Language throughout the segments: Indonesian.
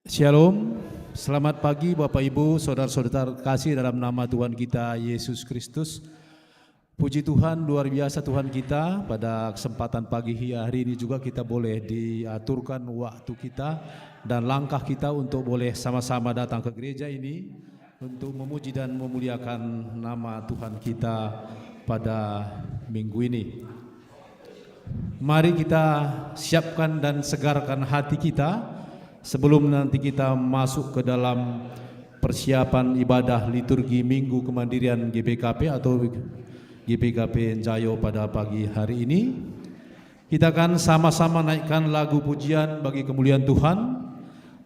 Shalom, selamat pagi Bapak Ibu, saudara-saudara kasih dalam nama Tuhan kita Yesus Kristus. Puji Tuhan, luar biasa Tuhan kita. Pada kesempatan pagi hari ini juga kita boleh diaturkan waktu kita dan langkah kita untuk boleh sama-sama datang ke gereja ini untuk memuji dan memuliakan nama Tuhan kita pada minggu ini. Mari kita siapkan dan segarkan hati kita sebelum nanti kita masuk ke dalam persiapan ibadah liturgi Minggu Kemandirian GPKP atau GPKP Njayo pada pagi hari ini. Kita akan sama-sama naikkan lagu pujian bagi kemuliaan Tuhan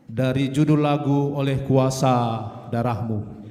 dari judul lagu Oleh Kuasa Darah-Mu.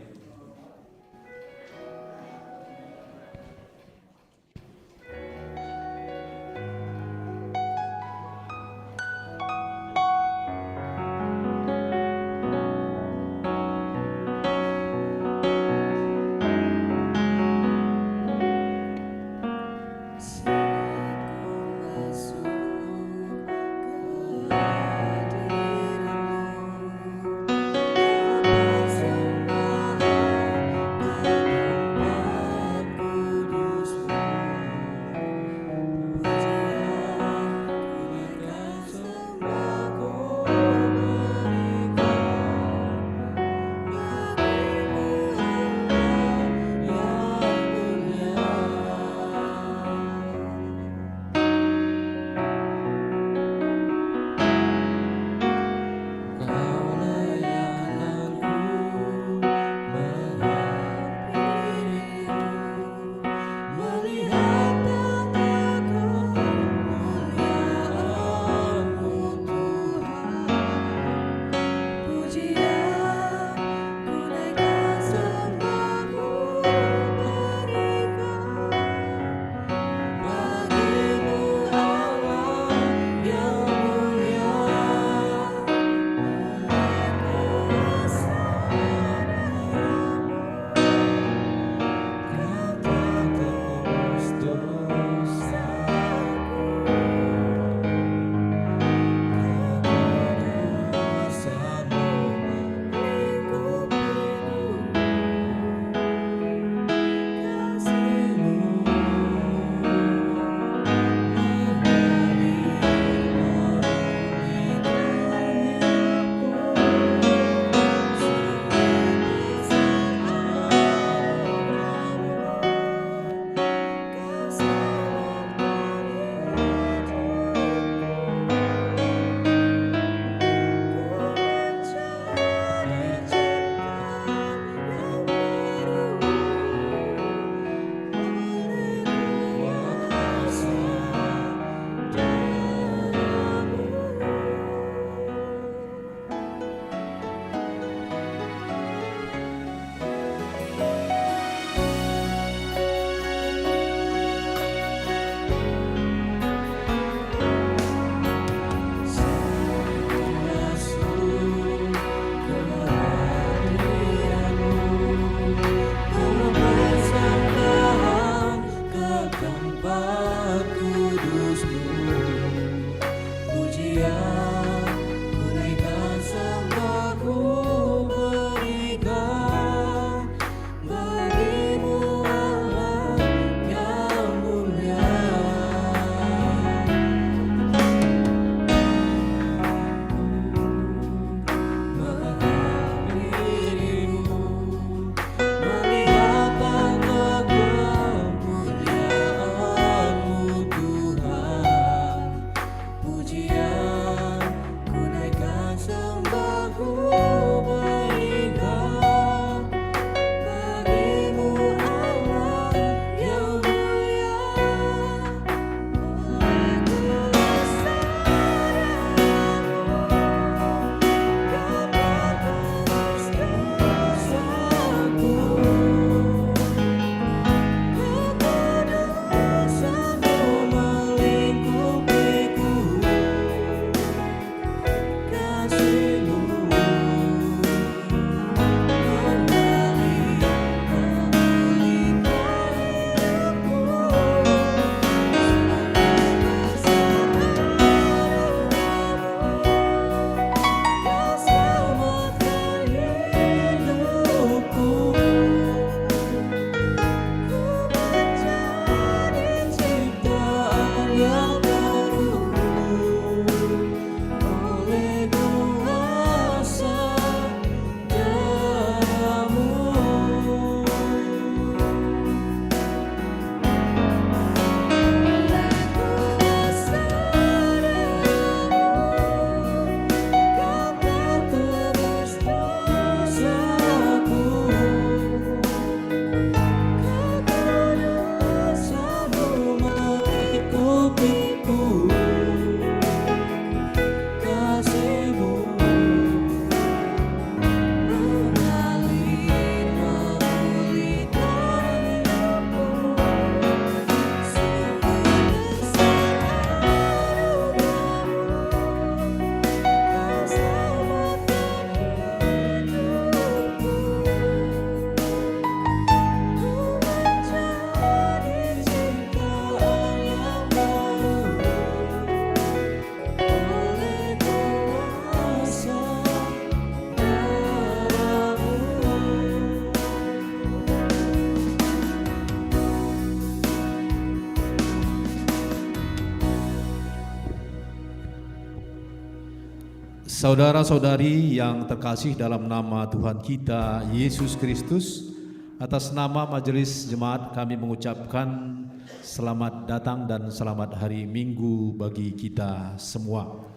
Saudara-saudari yang terkasih dalam nama Tuhan kita Yesus Kristus, atas nama Majelis Jemaat kami mengucapkan selamat datang dan selamat hari Minggu bagi kita semua.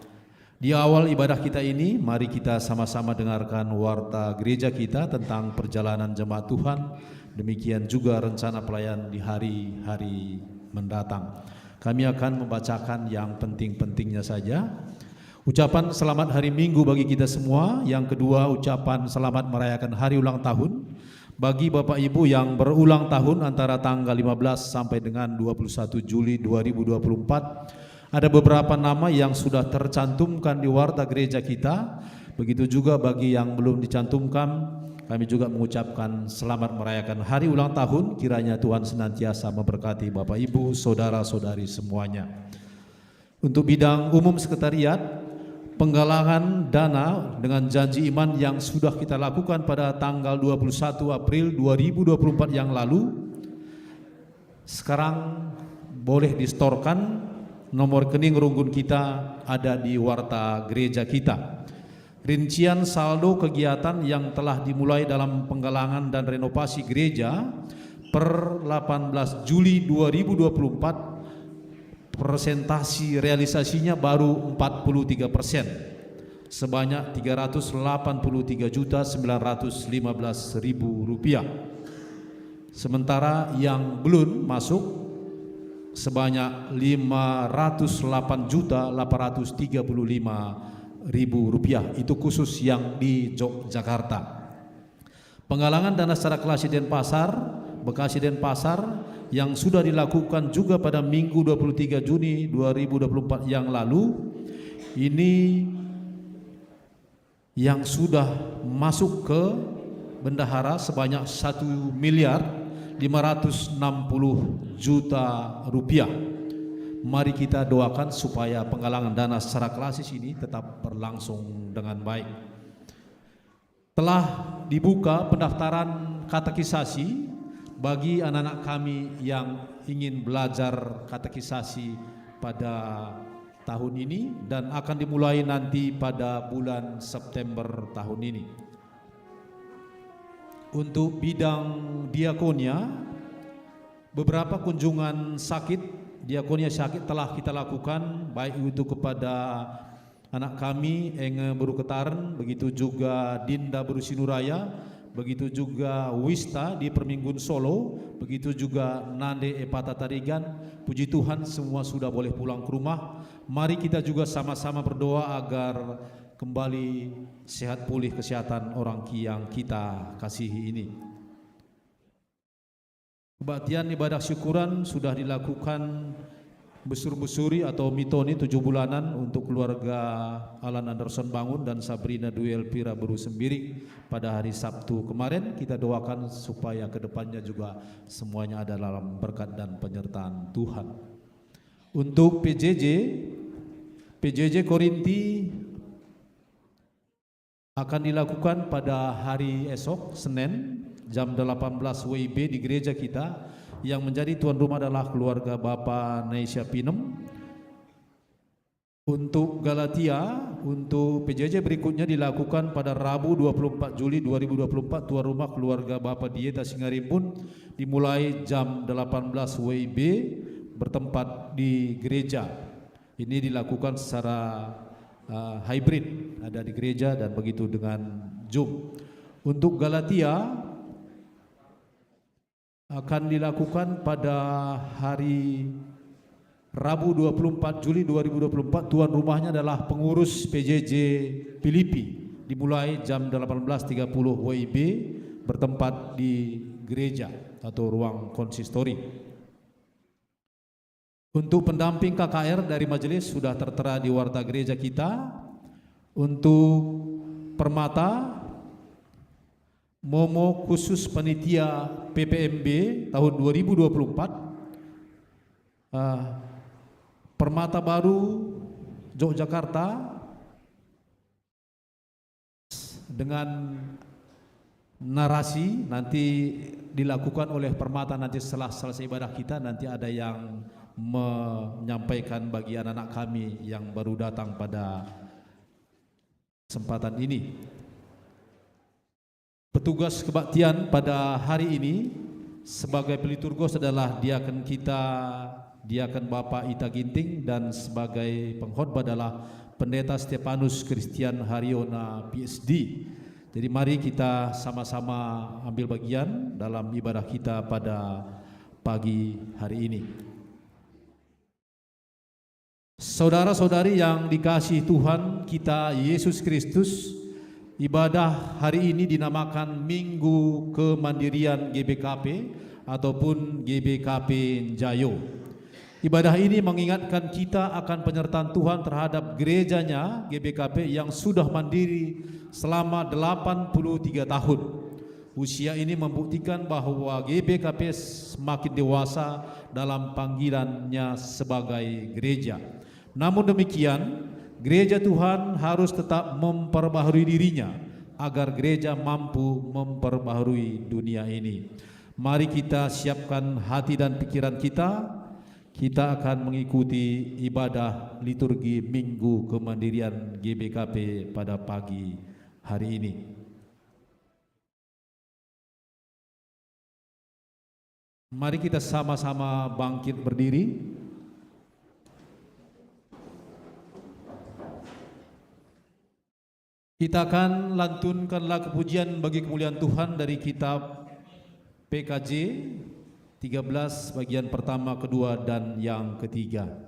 Di awal ibadah kita ini, mari kita sama-sama dengarkan warta gereja kita tentang perjalanan jemaat Tuhan, demikian juga rencana pelayan di hari-hari mendatang. Kami akan membacakan yang penting-pentingnya saja. Ucapan selamat hari Minggu bagi kita semua. Yang kedua, ucapan selamat merayakan hari ulang tahun bagi Bapak Ibu yang berulang tahun antara tanggal 15 sampai dengan 21 Juli 2024. Ada beberapa nama yang sudah tercantumkan di warta gereja kita. Begitu juga bagi yang belum dicantumkan, kami juga mengucapkan selamat merayakan hari ulang tahun. Kiranya Tuhan senantiasa memberkati Bapak Ibu, saudara-saudari semuanya. Untuk bidang umum sekretariat, penggalangan dana dengan janji iman yang sudah kita lakukan pada tanggal 21 April 2024 yang lalu, sekarang boleh distorkan. Nomor rekening runggun kita ada di warta gereja kita. Rincian saldo kegiatan yang telah dimulai dalam penggalangan dan renovasi gereja per 18 Juli 2024, persentasi realisasinya baru 43%, sebanyak Rp383.915.000. Sementara yang belum masuk sebanyak Rp508.835.000. Itu khusus yang di Yogyakarta. Penggalangan dana secara Bekasi Denpasar yang sudah dilakukan juga pada Minggu 23 Juni 2024 yang lalu, ini yang sudah masuk ke bendahara sebanyak Rp1.560.000.000. Mari kita doakan supaya penggalangan dana secara klasis ini tetap berlangsung dengan baik. Telah dibuka pendaftaran katekisasi bagi anak-anak kami yang ingin belajar katekisasi pada tahun ini dan akan dimulai nanti pada bulan September tahun ini. Untuk bidang diakonia, beberapa kunjungan diakonia sakit telah kita lakukan, baik itu kepada anak kami Enge Beruketaren, begitu juga Dinda Berusinuraya, begitu juga Wista di Perminggun Solo, begitu juga Nande Epata Tarigan. Puji Tuhan semua sudah boleh pulang ke rumah. Mari kita juga sama-sama berdoa agar kembali sehat pulih kesehatan orang yang kita kasihi ini. Kebaktian ibadah syukuran sudah dilakukan besur-besuri atau mitoni 7 bulanan untuk keluarga Alan Anderson Bangun dan Sabrina Dwi Elvira Beru Sembiring pada hari Sabtu kemarin. Kita doakan supaya kedepannya juga semuanya ada dalam berkat dan penyertaan Tuhan. Untuk PJJ Korinti akan dilakukan pada hari esok Senin jam 18 WIB di gereja kita. Yang menjadi tuan rumah adalah keluarga Bapak Neisha Pinem. Untuk Galatia, untuk PJJ berikutnya dilakukan pada Rabu 24 Juli 2024, tuan rumah keluarga Bapak Dieta Singarimpun, dimulai jam 18 WIB bertempat di gereja. Ini dilakukan secara hybrid, ada di gereja dan begitu dengan Zoom. Untuk Galatia akan dilakukan pada hari Rabu 24 Juli 2024. Tuan rumahnya adalah pengurus PJJ Filipi, dimulai jam 18.30 WIB bertempat di gereja atau ruang konsistori. Untuk pendamping KKR dari majelis sudah tertera di warta gereja kita. Untuk Permata, Momo khusus panitia PPMB tahun 2024, Permata Baru Yogyakarta dengan narasi nanti dilakukan oleh Permata. Nanti setelah selesai ibadah kita nanti ada yang menyampaikan bagi anak-anak kami yang baru datang pada kesempatan ini. Petugas kebaktian pada hari ini sebagai peliturgos adalah diaken kita, diaken Bapak Ita Ginting, dan sebagai pengkhotbah adalah Pendeta Stefanus Christian Haryona PhD. Jadi mari kita sama-sama ambil bagian dalam ibadah kita pada pagi hari ini. Saudara-saudari yang dikasihi Tuhan kita Yesus Kristus, ibadah hari ini dinamakan Minggu Kemandirian GBKP ataupun GBKP Njayo. Ibadah ini mengingatkan kita akan penyertaan Tuhan terhadap gerejanya GBKP yang sudah mandiri selama 83 tahun. Usia ini membuktikan bahwa GBKP semakin dewasa dalam panggilannya sebagai gereja. Namun demikian, gereja Tuhan harus tetap memperbaharui dirinya agar gereja mampu memperbaharui dunia ini. Mari kita siapkan hati dan pikiran kita. Kita akan mengikuti ibadah liturgi Minggu Kemandirian GBKP pada pagi hari ini. Mari kita sama-sama bangkit berdiri. Kita akan lantunkan lagu pujian bagi kemuliaan Tuhan dari kitab PKJ 13 bagian pertama, kedua, dan yang ketiga.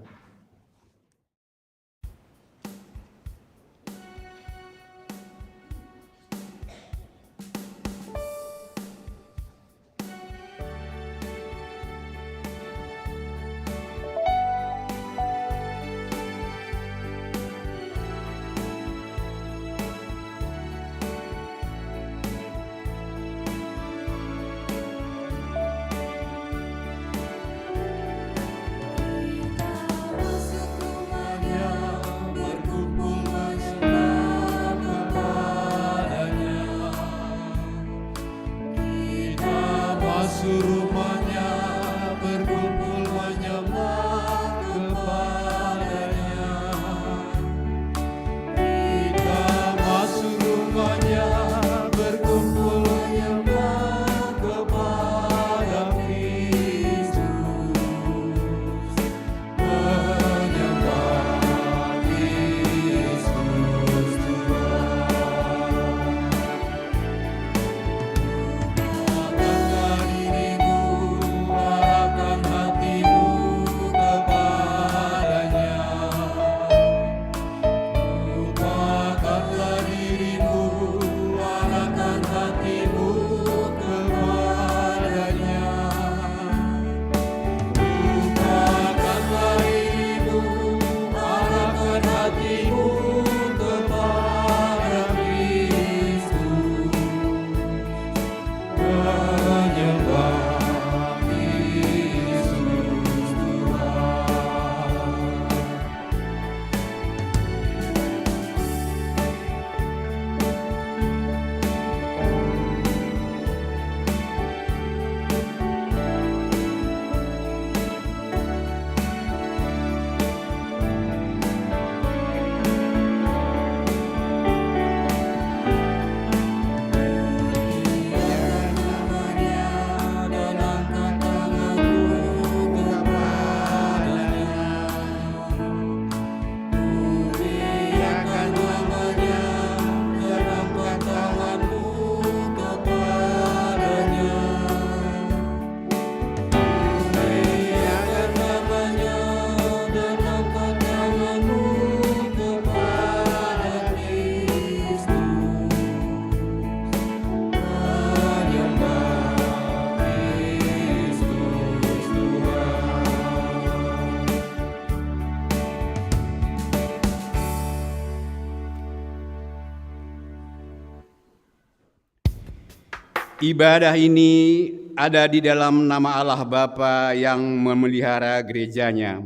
Ibadah ini ada di dalam nama Allah Bapa yang memelihara gerejanya,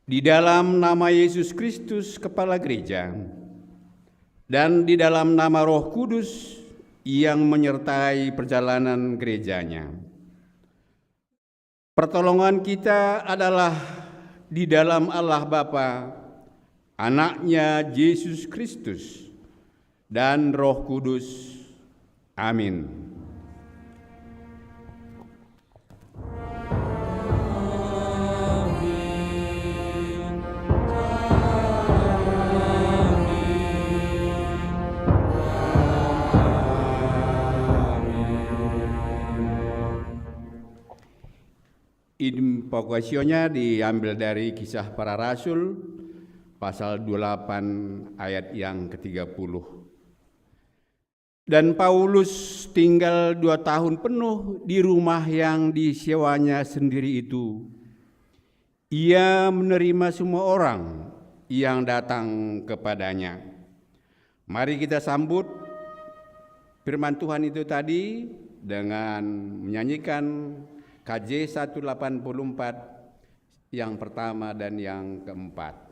di dalam nama Yesus Kristus Kepala Gereja, dan di dalam nama Roh Kudus yang menyertai perjalanan gerejanya. Pertolongan kita adalah di dalam Allah Bapa, Anaknya Yesus Kristus, dan Roh Kudus. Amin. Invokasionya diambil dari Kisah Para Rasul pasal 28 ayat yang ke-30. Dan Paulus tinggal 2 tahun penuh di rumah yang disewanya sendiri itu. Ia menerima semua orang yang datang kepadanya. Mari kita sambut firman Tuhan itu tadi dengan menyanyikan KJ 184 yang pertama dan yang keempat.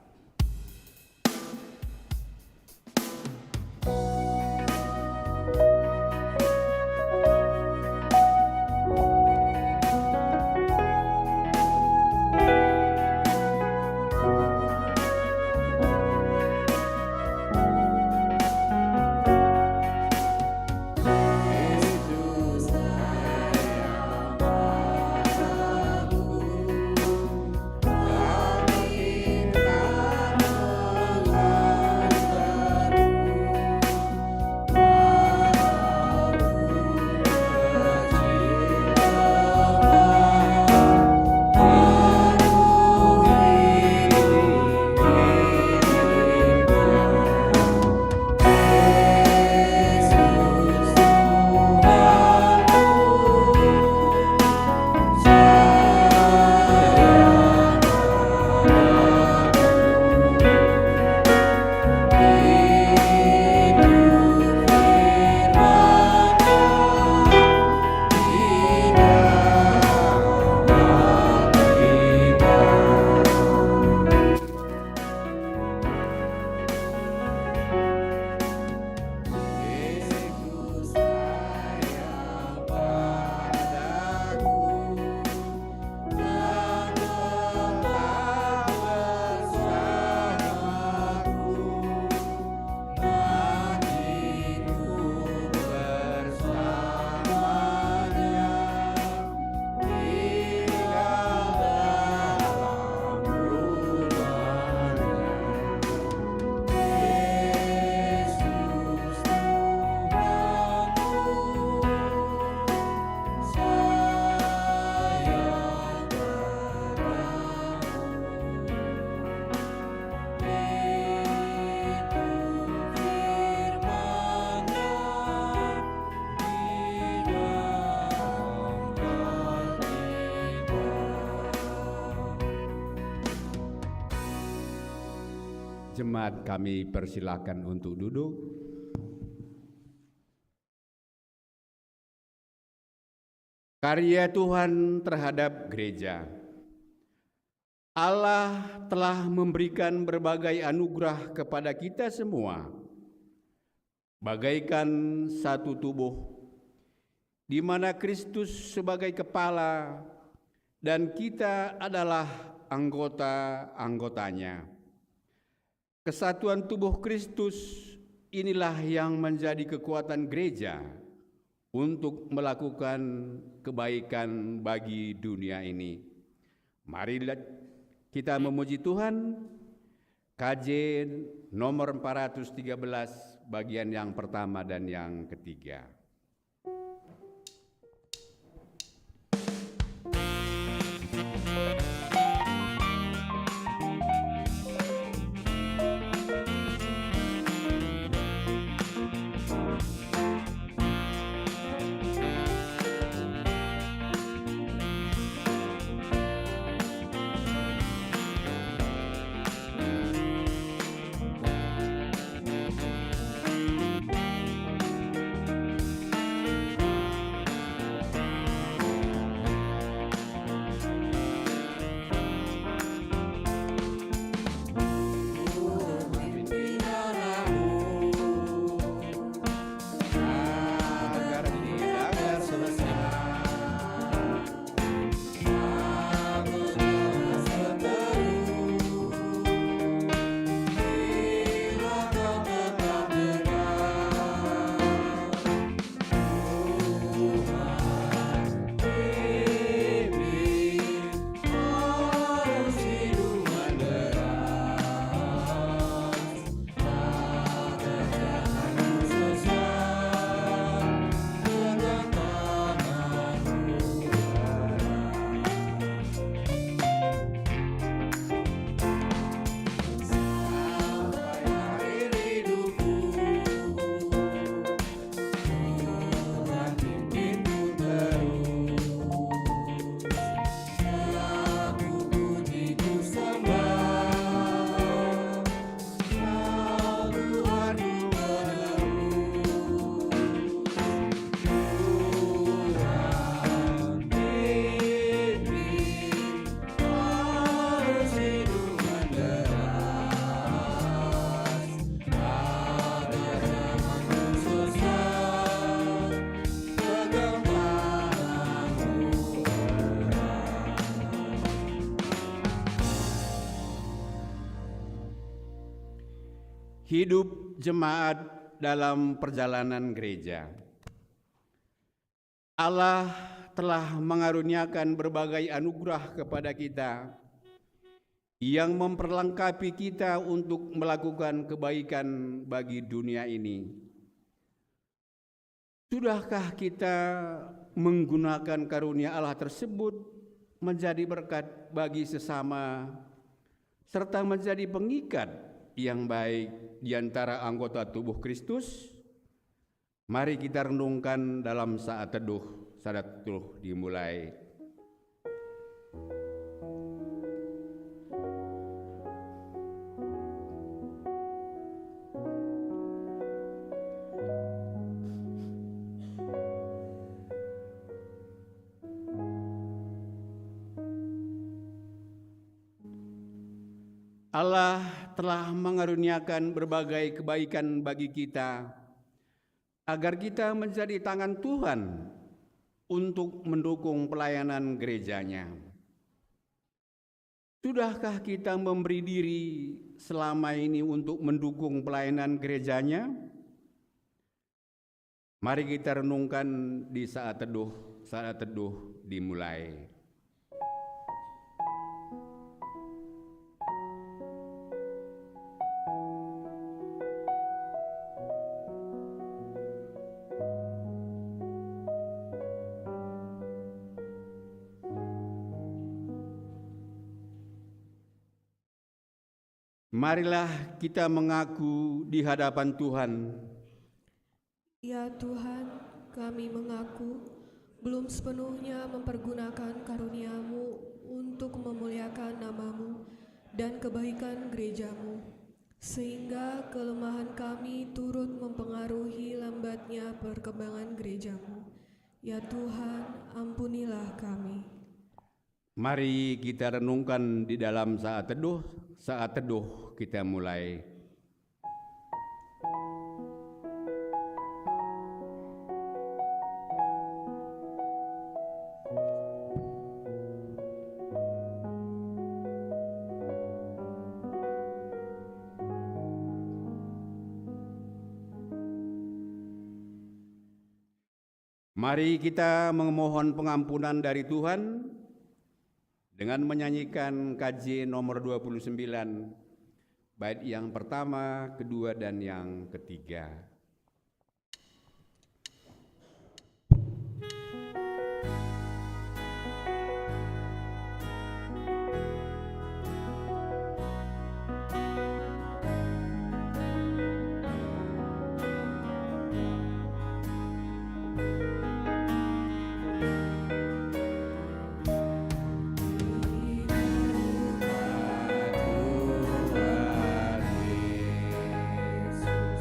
Jemaat kami persilakan untuk duduk. Karya Tuhan terhadap gereja. Allah telah memberikan berbagai anugerah kepada kita semua, bagaikan satu tubuh, di mana Kristus sebagai kepala dan kita adalah anggota-anggotanya. Kesatuan tubuh Kristus inilah yang menjadi kekuatan gereja untuk melakukan kebaikan bagi dunia ini. Marilah kita memuji Tuhan. KJ nomor 413 bagian yang pertama dan yang ketiga. hidup jemaat dalam perjalanan gereja. Allah telah mengaruniakan berbagai anugerah kepada kita yang memperlengkapi kita untuk melakukan kebaikan bagi dunia ini. Sudahkah kita menggunakan karunia Allah tersebut menjadi berkat bagi sesama serta menjadi pengikat yang baik di antara anggota tubuh Kristus? Mari kita renungkan dalam saat teduh. Saat teduh dimulai. Allah telah mengaruniakan berbagai kebaikan bagi kita agar kita menjadi tangan Tuhan untuk mendukung pelayanan gerejanya. Sudahkah kita memberi diri selama ini untuk mendukung pelayanan gerejanya? Mari kita renungkan di saat teduh dimulai. Marilah kita mengaku di hadapan Tuhan. Ya Tuhan, kami mengaku belum sepenuhnya mempergunakan karunia-Mu untuk memuliakan nama-Mu dan kebaikan gereja-Mu, sehingga kelemahan kami turut mempengaruhi lambatnya perkembangan gereja-Mu. Ya Tuhan, ampunilah kami. Mari kita renungkan di dalam saat teduh kita mulai. Mari kita memohon pengampunan dari Tuhan dengan menyanyikan KJ nomor 29, bait yang pertama, kedua, dan yang ketiga. Tuhan Yesus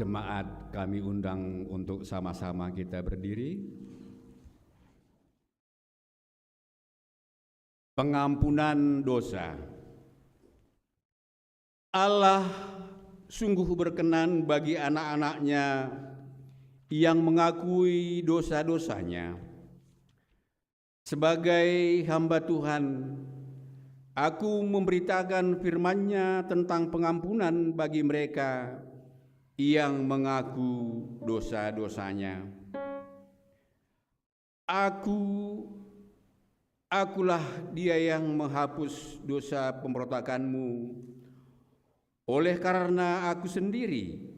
Jemaat kami undang untuk sama-sama kita berdiri. Pengampunan dosa. Allah sungguh berkenan bagi anak-anaknya yang mengakui dosa-dosanya. Sebagai hamba Tuhan, aku memberitakan firman-Nya tentang pengampunan bagi mereka yang mengaku dosa-dosanya. Akulah Dia yang menghapus dosa pemberontakanmu, oleh karena aku sendiri,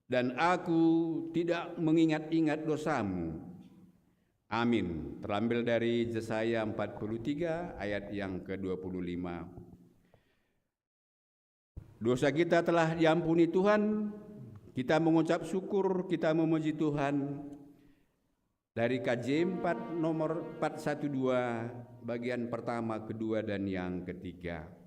dan aku tidak mengingat-ingat dosamu. Amin. Terambil dari Yesaya 43 ayat yang ke-25. Dosa kita telah diampuni Tuhan, kita mengucap syukur, kita memuji Tuhan. Dari KJ 4 nomor 412 bagian pertama, kedua, dan yang ketiga.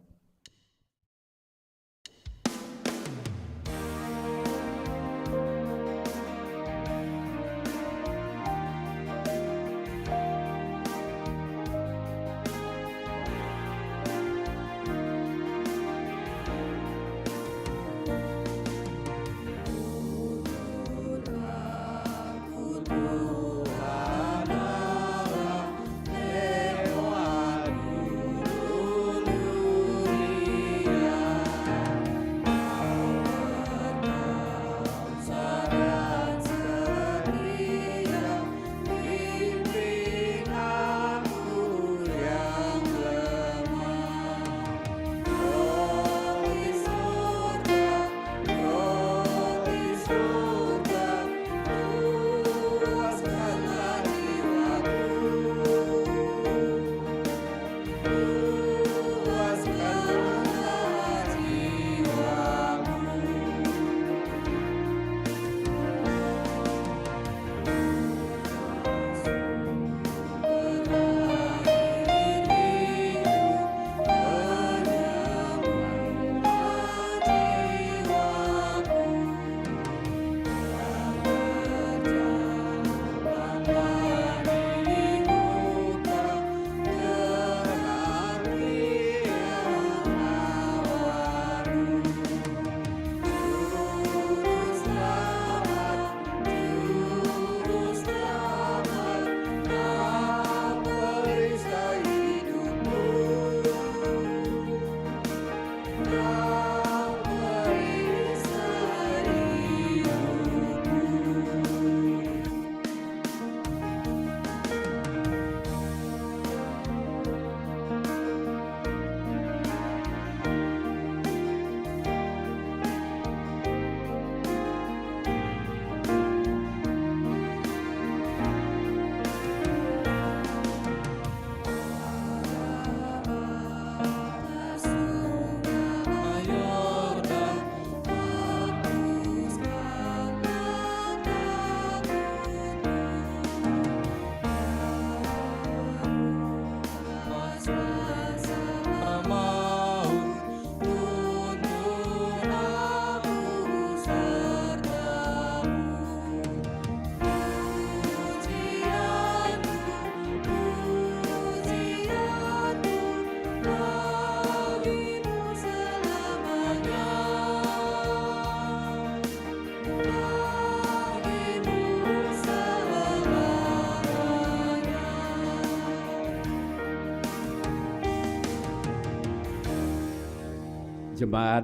Jemaat,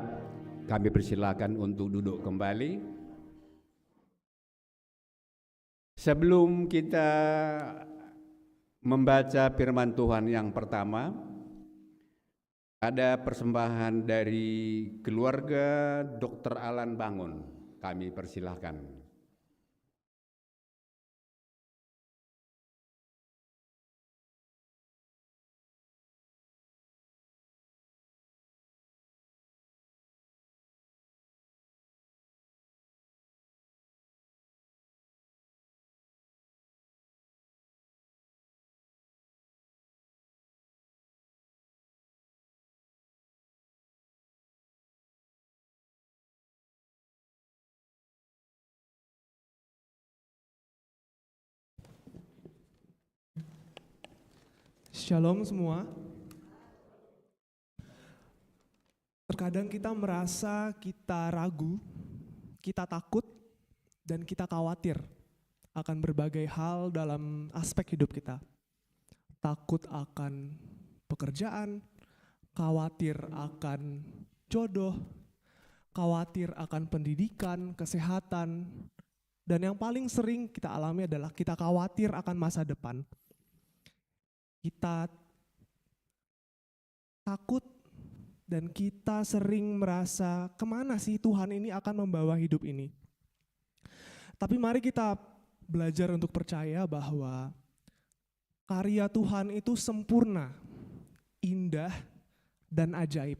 kami persilakan untuk duduk kembali. Sebelum kita membaca firman Tuhan yang pertama, ada persembahan dari keluarga Dr. Alan Bangun. Kami persilahkan. Shalom semua. Terkadang kita merasa kita ragu, kita takut, dan kita khawatir akan berbagai hal dalam aspek hidup kita. Takut akan pekerjaan, khawatir akan jodoh, khawatir akan pendidikan, kesehatan, dan yang paling sering kita alami adalah kita khawatir akan masa depan. Kita takut dan kita sering merasa kemana sih Tuhan ini akan membawa hidup ini. Tapi mari kita belajar untuk percaya bahwa karya Tuhan itu sempurna, indah, dan ajaib.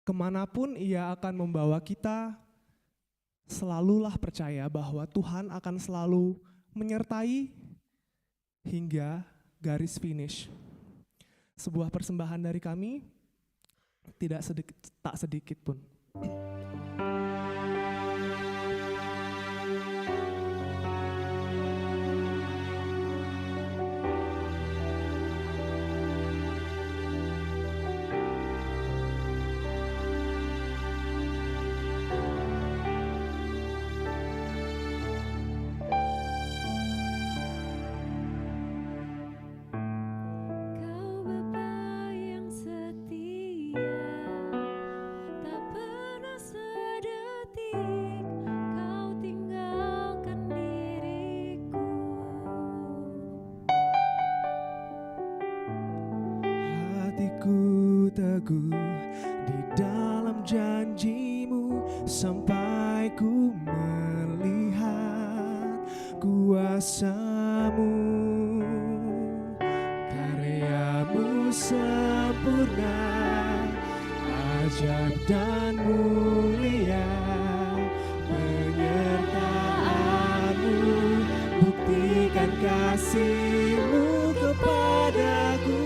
Kemanapun Ia akan membawa kita, selalulah percaya bahwa Tuhan akan selalu menyertai hingga garis finish. Sebuah persembahan dari kami, tak sedikit pun. Hatiku teguh di dalam janji-Mu sampai ku melihat kuasa-Mu. Karya-Mu sempurna, ajaib dan mulia. Penyertaan-Mu buktikan kasih-Mu kepadaku.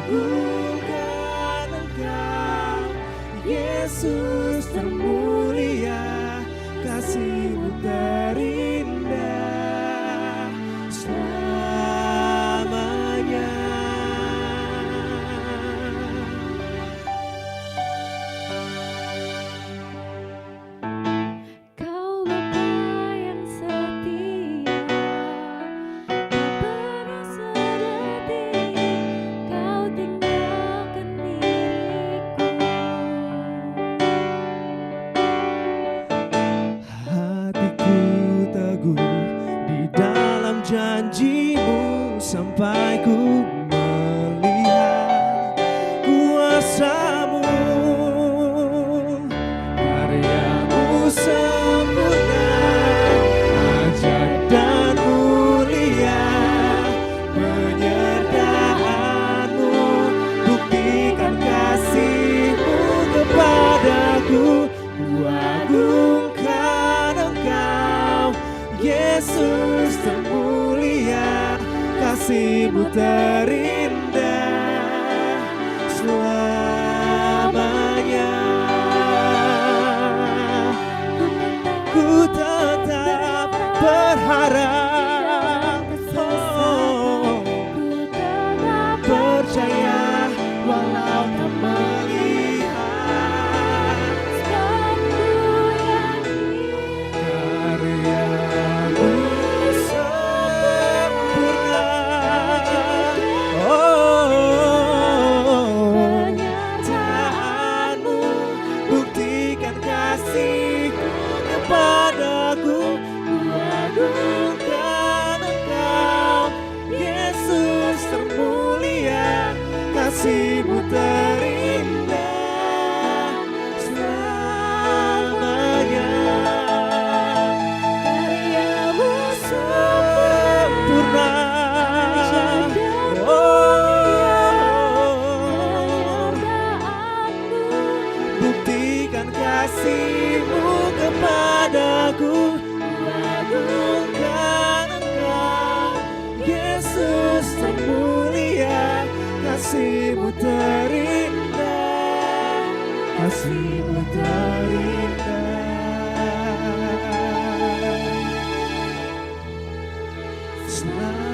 Agungkan Engkau, Yesus termulia, kasih-Mu terindah selamanya. Kau Bapa yang setia, tak pernah sedetik Kau tinggalkan diriku. Hatiku teguh di dalam janji-Mu sampai ku melihat kuasa-Mu. Karya-Mu sempurna, ajaib dan mulia. Penyertaan-Mu buktikan kasih-Mu kepadaku. Ku agungkan Engkau, Yesus termulia, kasih-Mu terindah selamanya. Ku tetap berharap, Ku tetap percaya walau tak melihat. sebab ku yakin Karya-Mu sempurna, penyertaan-Mu buktikan kasih-Mu kepadaku. Ku agungkan Engkau, Yesus termulia, kasih-Mu terindah selamanya. Karya-Mu sempurna, buktikan kasih-Mu kepadaku. Ku agungkan Engkau, Yesus termulia, kasih-Mu terindah, kasih-Mu terindah selamanya.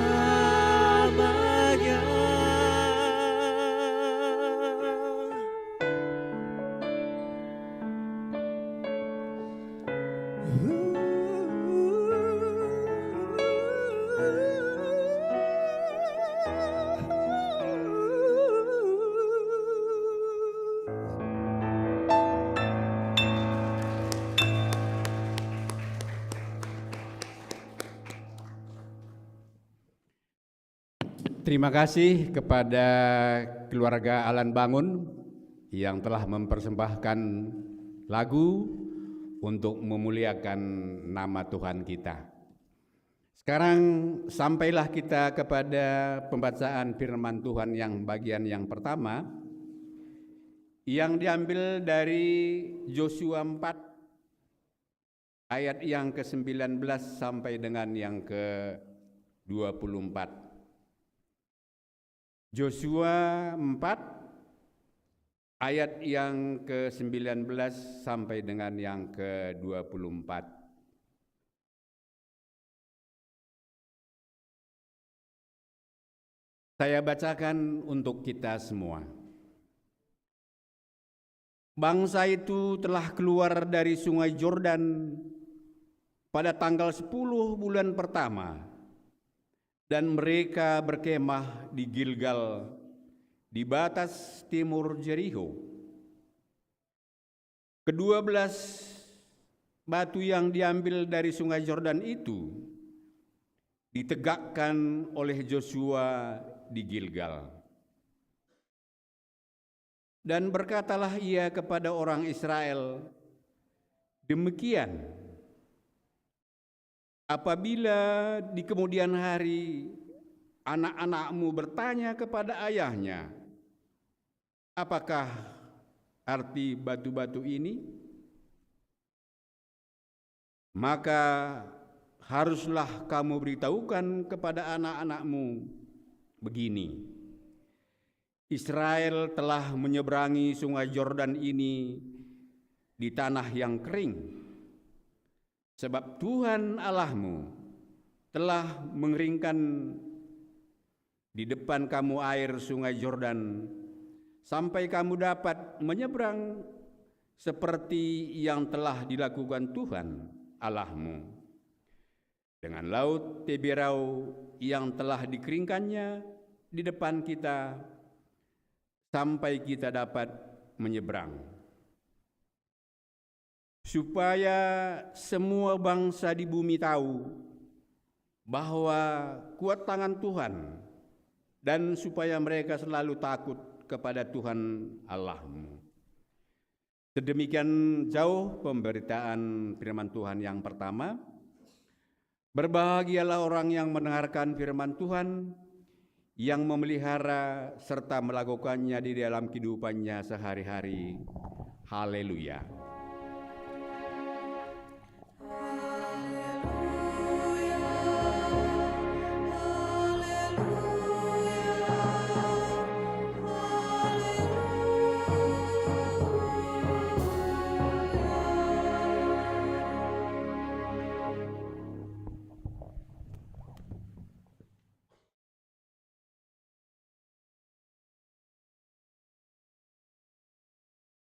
Terima kasih kepada keluarga Alan Bangun yang telah mempersembahkan lagu untuk memuliakan nama Tuhan kita. Sekarang sampailah kita kepada pembacaan firman Tuhan yang bagian yang pertama yang diambil dari Yosua 4 ayat yang ke-19 sampai dengan yang ke-24. Yosua 4 ayat yang ke-19 sampai dengan yang ke-24. Saya bacakan untuk kita semua. Bangsa itu telah keluar dari sungai Yordan pada tanggal 10 bulan pertama, dan mereka berkemah di Gilgal di batas timur Jericho. Ke-12 batu yang diambil dari sungai Yordan itu ditegakkan oleh Yosua di Gilgal. Dan berkatalah ia kepada orang Israel, demikian, apabila di kemudian hari anak-anakmu bertanya kepada ayahnya, apakah arti batu-batu ini? Maka haruslah kamu beritahukan kepada anak-anakmu begini, Israel telah menyeberangi sungai Yordan ini di tanah yang kering, sebab Tuhan Allahmu telah mengeringkan di depan kamu air sungai Yordan sampai kamu dapat menyeberang seperti yang telah dilakukan Tuhan Allahmu dengan laut Teberau yang telah dikeringkannya di depan kita sampai kita dapat menyeberang. Supaya semua bangsa di bumi tahu bahwa kuat tangan Tuhan, dan supaya mereka selalu takut kepada Tuhan Allahmu. Sedemikian jauh pemberitaan firman Tuhan yang pertama. Berbahagialah orang yang mendengarkan firman Tuhan, yang memelihara serta melakukannya di dalam kehidupannya sehari-hari. Haleluya.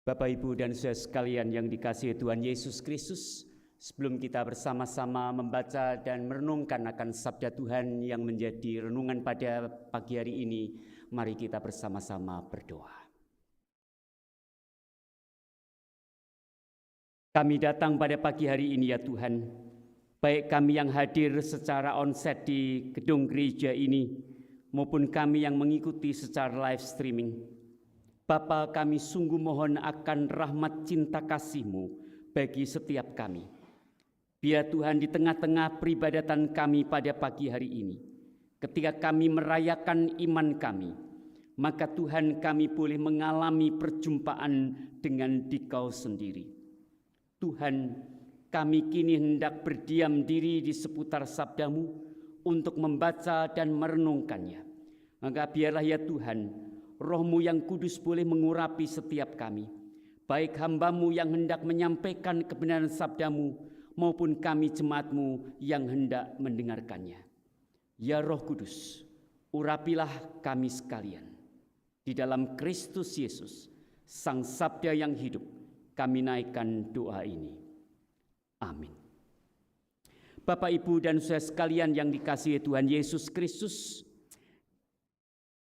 Bapak, Ibu, dan saudara sekalian yang dikasihi Tuhan Yesus Kristus, sebelum kita bersama-sama membaca dan merenungkan akan sabda Tuhan yang menjadi renungan pada pagi hari ini, mari kita bersama-sama berdoa. Kami datang pada pagi hari ini ya Tuhan, baik kami yang hadir secara onsite di gedung gereja ini, maupun kami yang mengikuti secara live streaming. Bapa, kami sungguh mohon akan rahmat cinta kasih-Mu bagi setiap kami. Biar Tuhan di tengah-tengah peribadatan kami pada pagi hari ini, ketika kami merayakan iman kami, maka Tuhan kami boleh mengalami perjumpaan dengan Dikau sendiri. Tuhan, kami kini hendak berdiam diri di seputar sabda-Mu untuk membaca dan merenungkannya. Maka biarlah ya Tuhan, Roh-Mu yang kudus boleh mengurapi setiap kami, baik hamba-Mu yang hendak menyampaikan kebenaran sabda-Mu, maupun kami jemaat-Mu yang hendak mendengarkannya. Ya Roh Kudus, urapilah kami sekalian. Di dalam Kristus Yesus, Sang Sabda yang hidup, kami naikkan doa ini. Amin. Bapak, Ibu, dan saudara sekalian yang dikasihi Tuhan Yesus Kristus,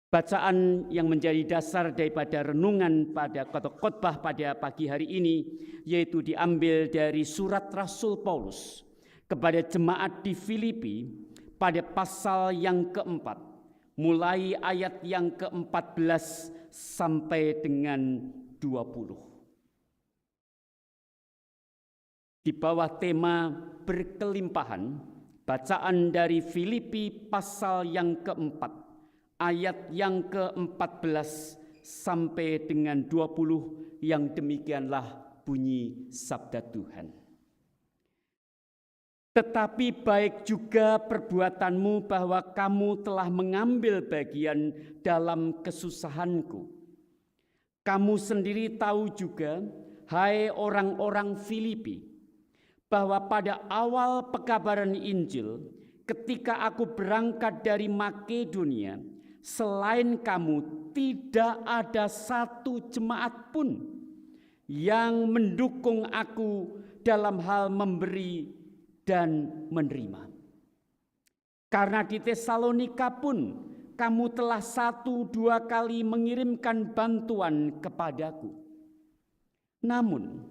bacaan yang menjadi dasar daripada renungan pada khotbah pada pagi hari ini yaitu diambil dari surat Rasul Paulus kepada jemaat di Filipi pada pasal yang keempat, mulai ayat yang ke-14 sampai dengan 20. Di bawah tema berkelimpahan, bacaan dari Filipi pasal yang keempat, ayat yang ke-14 sampai dengan 20, yang demikianlah bunyi sabda Tuhan. Tetapi baik juga perbuatanmu bahwa kamu telah mengambil bagian dalam kesusahanku. Kamu sendiri tahu juga, hai orang-orang Filipi, bahwa pada awal pekabaran Injil, ketika aku berangkat dari Makedonia, selain kamu tidak ada satu jemaat pun yang mendukung aku dalam hal memberi dan menerima. Karena di Tesalonika pun kamu telah 1-2 kali mengirimkan bantuan kepadaku. Namun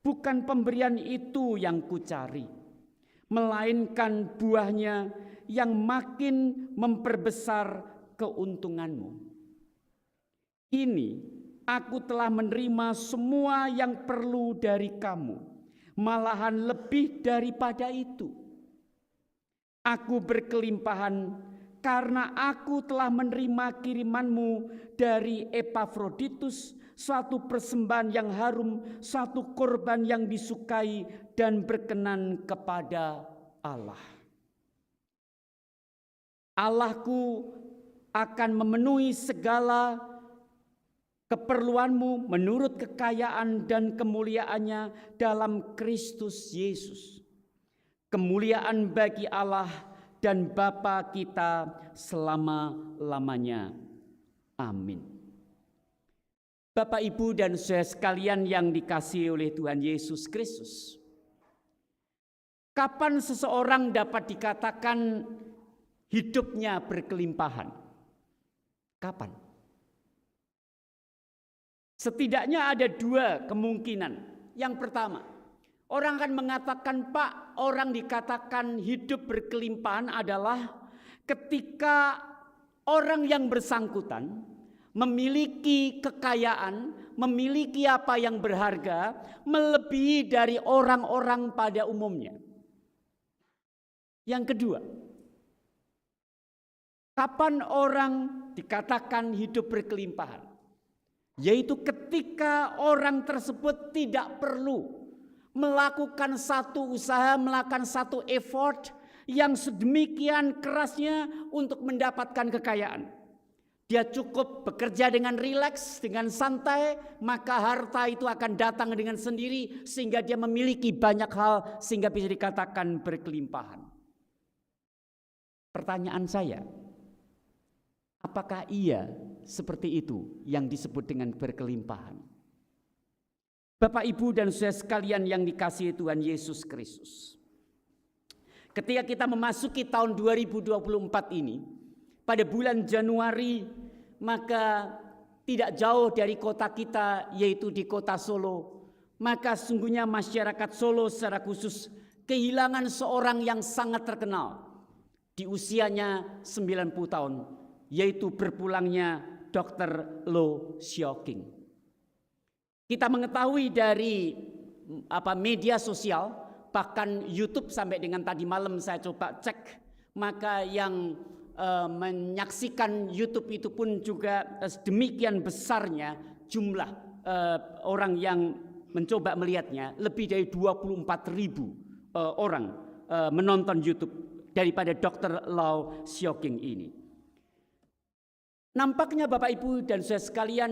bukan pemberian itu yang kucari, melainkan buahnya yang makin memperbesar keuntunganmu. Ini aku telah menerima semua yang perlu dari kamu, malahan lebih daripada itu. Aku berkelimpahan karena aku telah menerima kirimanmu dari Epafroditus, suatu persembahan yang harum, suatu korban yang disukai dan berkenan kepada Allah. Allahku akan memenuhi segala keperluanmu menurut kekayaan dan kemuliaannya dalam Kristus Yesus. Kemuliaan bagi Allah dan Bapa kita selama-lamanya. Amin. Bapak, Ibu, dan saudara sekalian yang dikasihi oleh Tuhan Yesus Kristus. Kapan seseorang dapat dikatakan hidupnya berkelimpahan? Kapan? Setidaknya ada 2 kemungkinan. Yang pertama, orang akan mengatakan, Pak, orang dikatakan hidup berkelimpahan adalah ketika orang yang bersangkutan memiliki kekayaan, memiliki apa yang berharga, melebihi dari orang-orang pada umumnya. Yang kedua, kapan orang dikatakan hidup berkelimpahan? Yaitu ketika orang tersebut tidak perlu melakukan satu usaha, melakukan satu effort yang sedemikian kerasnya untuk mendapatkan kekayaan. Dia cukup bekerja dengan rileks, dengan santai, maka harta itu akan datang dengan sendiri sehingga dia memiliki banyak hal sehingga bisa dikatakan berkelimpahan. Pertanyaan saya, apakah iya seperti itu yang disebut dengan berkelimpahan? Bapak, Ibu, dan saudara sekalian yang dikasihi Tuhan Yesus Kristus. Ketika kita memasuki tahun 2024 ini, pada bulan Januari, maka tidak jauh dari kota kita, yaitu di kota Solo, maka sungguhnya masyarakat Solo secara khusus kehilangan seorang yang sangat terkenal di usianya 90 tahun, yaitu berpulangnya Dr. Lo Sioking. Kita mengetahui dari media sosial, bahkan YouTube sampai dengan tadi malam saya coba cek, maka yang menyaksikan YouTube itu pun juga demikian besarnya jumlah orang yang mencoba melihatnya, lebih dari 24.000 orang menonton YouTube daripada Dr. Lo Sioking ini. Nampaknya Bapak, Ibu, dan saudara sekalian,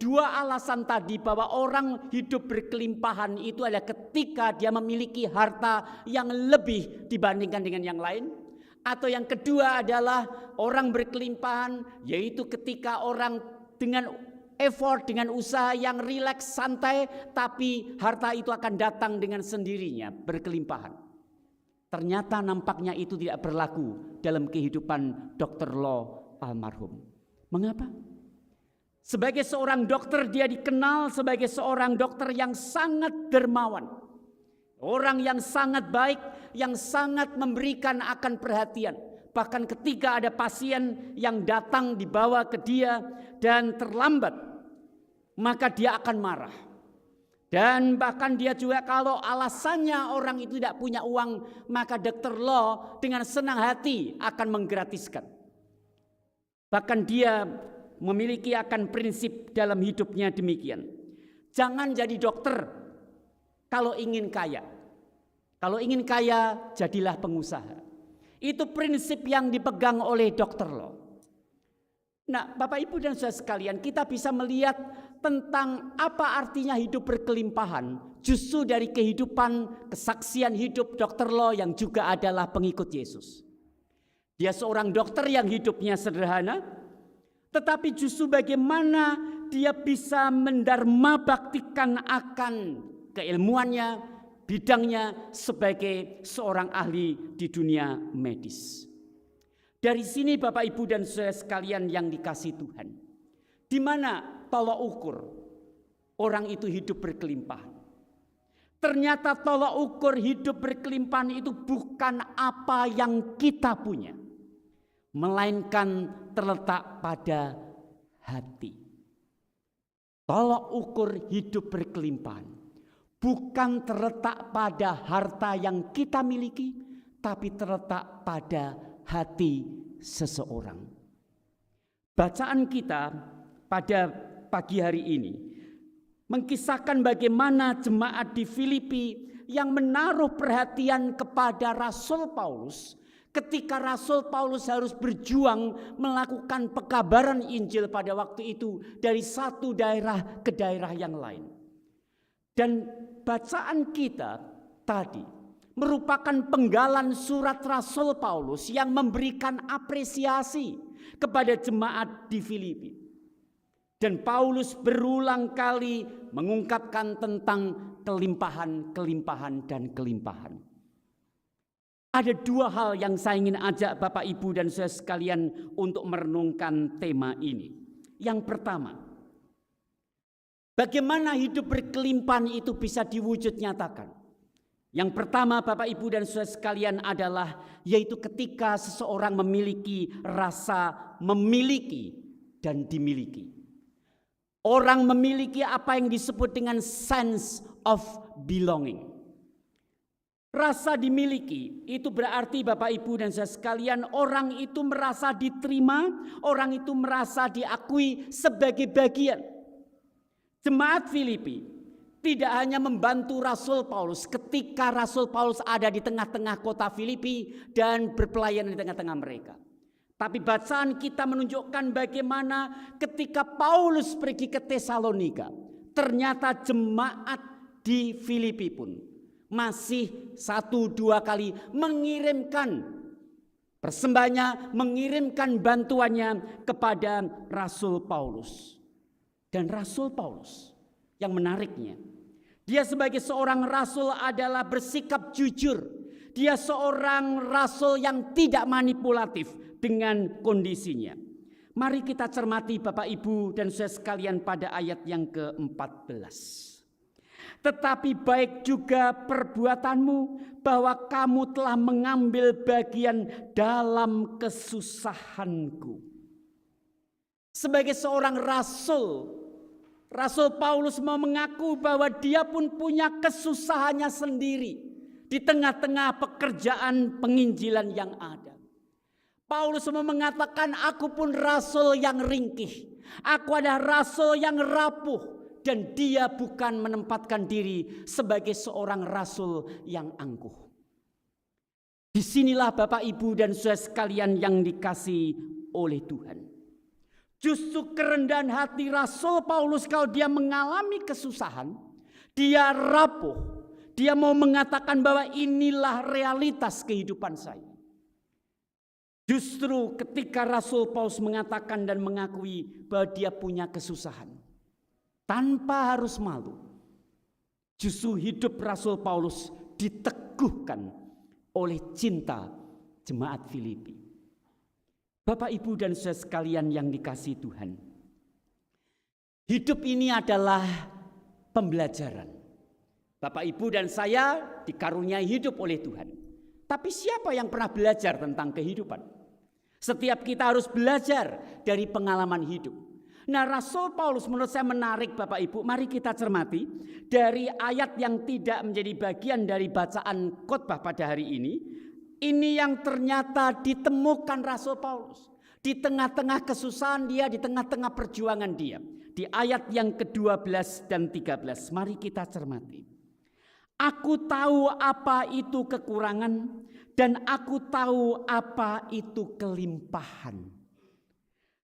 2 alasan tadi bahwa orang hidup berkelimpahan itu adalah ketika dia memiliki harta yang lebih dibandingkan dengan yang lain. Atau yang kedua adalah orang berkelimpahan, yaitu ketika orang dengan effort, dengan usaha yang rileks, santai, tapi harta itu akan datang dengan sendirinya, berkelimpahan. Ternyata nampaknya itu tidak berlaku dalam kehidupan Dr. Lo almarhum. Mengapa? Sebagai seorang dokter, dia dikenal sebagai seorang dokter yang sangat dermawan. Orang yang sangat baik, yang sangat memberikan akan perhatian. Bahkan ketika ada pasien yang datang dibawa ke dia dan terlambat, maka dia akan marah. Dan bahkan dia juga kalau alasannya orang itu tidak punya uang, maka Dr. Law dengan senang hati akan menggratiskan. Bahkan dia memiliki akan prinsip dalam hidupnya demikian. Jangan jadi dokter kalau ingin kaya. Kalau ingin kaya, jadilah pengusaha. Itu prinsip yang dipegang oleh Dr. Law. Nah, Bapak Ibu dan Saudara sekalian, kita bisa melihat tentang apa artinya hidup berkelimpahan justru dari kehidupan kesaksian hidup Dr. Law yang juga adalah pengikut Yesus. Dia seorang dokter yang hidupnya sederhana, tetapi justru bagaimana dia bisa mendarmabaktikan akan keilmuannya, bidangnya sebagai seorang ahli di dunia medis. Dari sini Bapak Ibu dan Saudara sekalian yang dikasihi Tuhan, di mana tolak ukur orang itu hidup berkelimpahan. Ternyata tolak ukur hidup berkelimpahan itu bukan apa yang kita punya, melainkan terletak pada hati. Tolak ukur hidup berkelimpahan bukan terletak pada harta yang kita miliki, tapi terletak pada hati seseorang. Bacaan kita pada pagi hari ini mengkisahkan bagaimana jemaat di Filipi yang menaruh perhatian kepada Rasul Paulus ketika Rasul Paulus harus berjuang melakukan pekabaran Injil pada waktu itu dari satu daerah ke daerah yang lain. Dan bacaan kita tadi merupakan penggalan surat Rasul Paulus yang memberikan apresiasi kepada jemaat di Filipi. Dan Paulus berulang kali mengungkapkan tentang kelimpahan, kelimpahan, dan kelimpahan. Ada dua hal yang saya ingin ajak Bapak Ibu dan Saudara sekalian untuk merenungkan tema ini. Yang pertama, bagaimana hidup berkelimpahan itu bisa diwujud nyatakan. Yang pertama Bapak Ibu dan Saudara sekalian adalah yaitu ketika seseorang memiliki rasa memiliki dan dimiliki. Orang memiliki apa yang disebut dengan sense of belonging. Rasa dimiliki itu berarti Bapak Ibu dan Saudara sekalian, orang itu merasa diterima, orang itu merasa diakui sebagai bagian. Jemaat Filipi tidak hanya membantu Rasul Paulus ketika Rasul Paulus ada di tengah-tengah kota Filipi dan berpelayanan di tengah-tengah mereka. Tapi bacaan kita menunjukkan bagaimana ketika Paulus pergi ke Tesalonika, ternyata jemaat di Filipi pun masih 1-2 kali mengirimkan persembahannya, mengirimkan bantuannya kepada Rasul Paulus. Dan Rasul Paulus yang menariknya, dia sebagai seorang rasul adalah bersikap jujur. Dia seorang rasul yang tidak manipulatif dengan kondisinya. Mari kita cermati Bapak Ibu dan Saudara sekalian pada ayat yang ke-14. Tetapi baik juga perbuatanmu bahwa kamu telah mengambil bagian dalam kesusahanku. Sebagai seorang rasul, Rasul Paulus mau mengaku bahwa dia pun punya kesusahannya sendiri di tengah-tengah pekerjaan penginjilan yang ada. Paulus mau mengatakan, aku pun rasul yang ringkih. Aku adalah rasul yang rapuh. Dan dia bukan menempatkan diri sebagai seorang rasul yang angkuh. Disinilah Bapak Ibu dan Saudara sekalian yang dikasihi oleh Tuhan. Justru kerendahan hati Rasul Paulus kalau dia mengalami kesusahan, dia rapuh, dia mau mengatakan bahwa inilah realitas kehidupan saya. Justru ketika Rasul Paulus mengatakan dan mengakui bahwa dia punya kesusahan, tanpa harus malu, justru hidup Rasul Paulus diteguhkan oleh cinta jemaat Filipi. Bapak, Ibu, dan saudara sekalian yang dikasihi Tuhan, hidup ini adalah pembelajaran. Bapak, Ibu, dan saya dikaruniai hidup oleh Tuhan. Tapi siapa yang pernah belajar tentang kehidupan? Setiap kita harus belajar dari pengalaman hidup. Nah, Rasul Paulus menurut saya menarik Bapak Ibu. Mari kita cermati dari ayat yang tidak menjadi bagian dari bacaan khotbah pada hari ini. Ini yang ternyata ditemukan Rasul Paulus. Di tengah-tengah kesusahan dia, di tengah-tengah perjuangan dia. Di ayat yang ke-12 dan 13. Mari kita cermati. Aku tahu apa itu kekurangan dan aku tahu apa itu kelimpahan.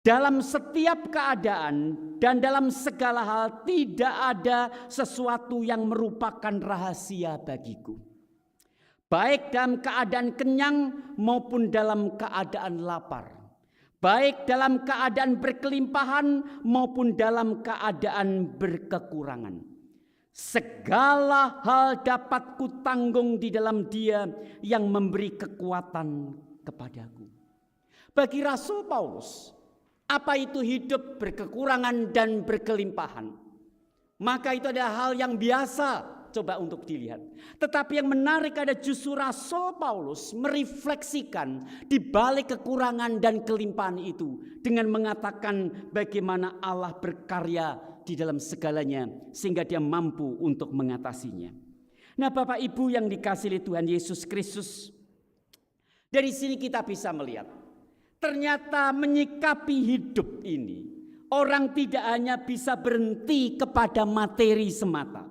Dalam setiap keadaan dan dalam segala hal tidak ada sesuatu yang merupakan rahasia bagiku. Baik dalam keadaan kenyang maupun dalam keadaan lapar. Baik dalam keadaan berkelimpahan maupun dalam keadaan berkekurangan. Segala hal dapat kutanggung di dalam Dia yang memberi kekuatan kepadaku. Bagi Rasul Paulus, apa itu hidup berkekurangan dan berkelimpahan? Maka itu adalah hal yang biasa coba untuk dilihat. Tetapi yang menarik ada justru Rasul Paulus merefleksikan di balik kekurangan dan kelimpahan itu dengan mengatakan bagaimana Allah berkarya di dalam segalanya sehingga dia mampu untuk mengatasinya. Nah, Bapak Ibu yang dikasihi Tuhan Yesus Kristus, dari sini kita bisa melihat ternyata menyikapi hidup ini orang tidak hanya bisa berhenti kepada materi semata.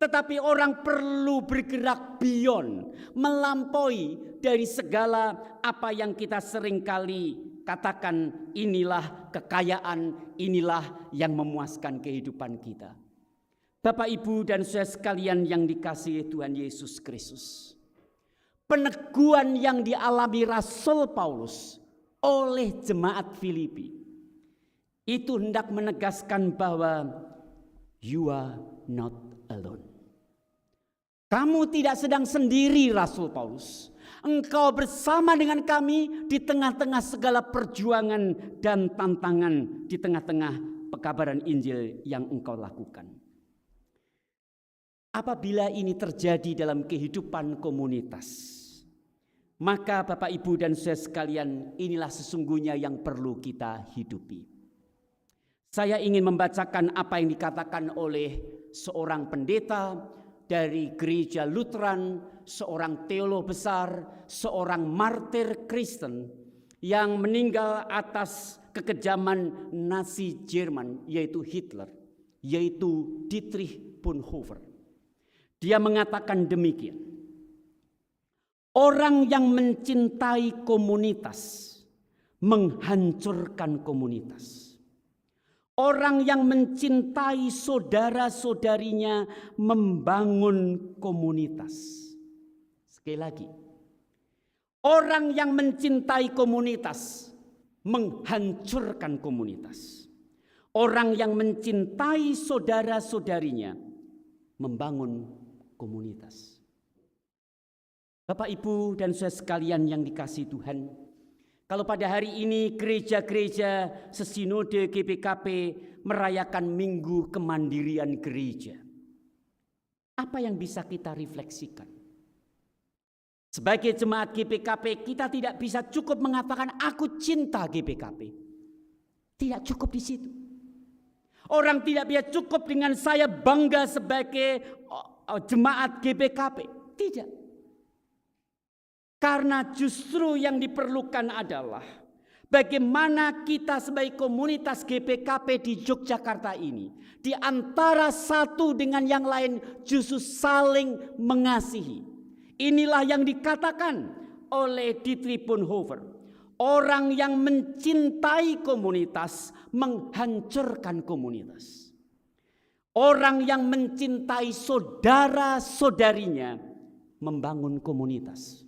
Tetapi orang perlu bergerak beyond, melampaui dari segala apa yang kita seringkali katakan inilah kekayaan, inilah yang memuaskan kehidupan kita. Bapak, Ibu, dan saudara sekalian yang dikasihi Tuhan Yesus Kristus. Peneguhan yang dialami Rasul Paulus oleh jemaat Filipi itu hendak menegaskan bahwa you are not alone. Kamu tidak sedang sendiri, Rasul Paulus. Engkau bersama dengan kami di tengah-tengah segala perjuangan dan tantangan, di tengah-tengah pekabaran Injil yang engkau lakukan. Apabila ini terjadi dalam kehidupan komunitas, maka Bapak, Ibu, dan saudara sekalian, inilah sesungguhnya yang perlu kita hidupi. Saya ingin membacakan apa yang dikatakan oleh seorang pendeta dari gereja Lutheran, seorang teolog besar, seorang martir Kristen yang meninggal atas kekejaman Nazi Jerman, yaitu Hitler, yaitu Dietrich Bonhoeffer. Dia mengatakan demikian. Orang yang mencintai komunitas menghancurkan komunitas. Orang yang mencintai saudara-saudarinya membangun komunitas. Sekali lagi. Orang yang mencintai komunitas menghancurkan komunitas. Orang yang mencintai saudara-saudarinya membangun komunitas. Bapak, Ibu, dan saudara sekalian yang dikasihi Tuhan, kalau pada hari ini gereja-gereja sesinode GPKP merayakan Minggu Kemandirian Gereja, apa yang bisa kita refleksikan? Sebagai jemaat GPKP, kita tidak bisa cukup mengatakan aku cinta GPKP. Tidak cukup di situ. Orang tidak bisa cukup dengan saya bangga sebagai jemaat GPKP. Tidak. Karena justru yang diperlukan adalah bagaimana kita sebagai komunitas GPKP di Yogyakarta ini, di antara satu dengan yang lain justru saling mengasihi. Inilah yang dikatakan oleh Dietrich Bonhoeffer. Orang yang mencintai komunitas menghancurkan komunitas. Orang yang mencintai saudara-saudarinya membangun komunitas.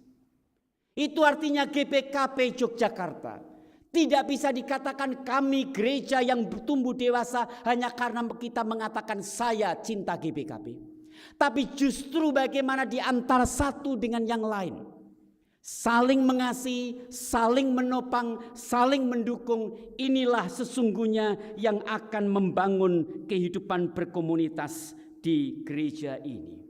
Itu artinya GPKP Yogyakarta tidak bisa dikatakan kami gereja yang bertumbuh dewasa hanya karena kita mengatakan saya cinta GPKP. Tapi justru bagaimana di antara satu dengan yang lain. Saling mengasihi, saling menopang, saling mendukung. Inilah sesungguhnya yang akan membangun kehidupan berkomunitas di gereja ini.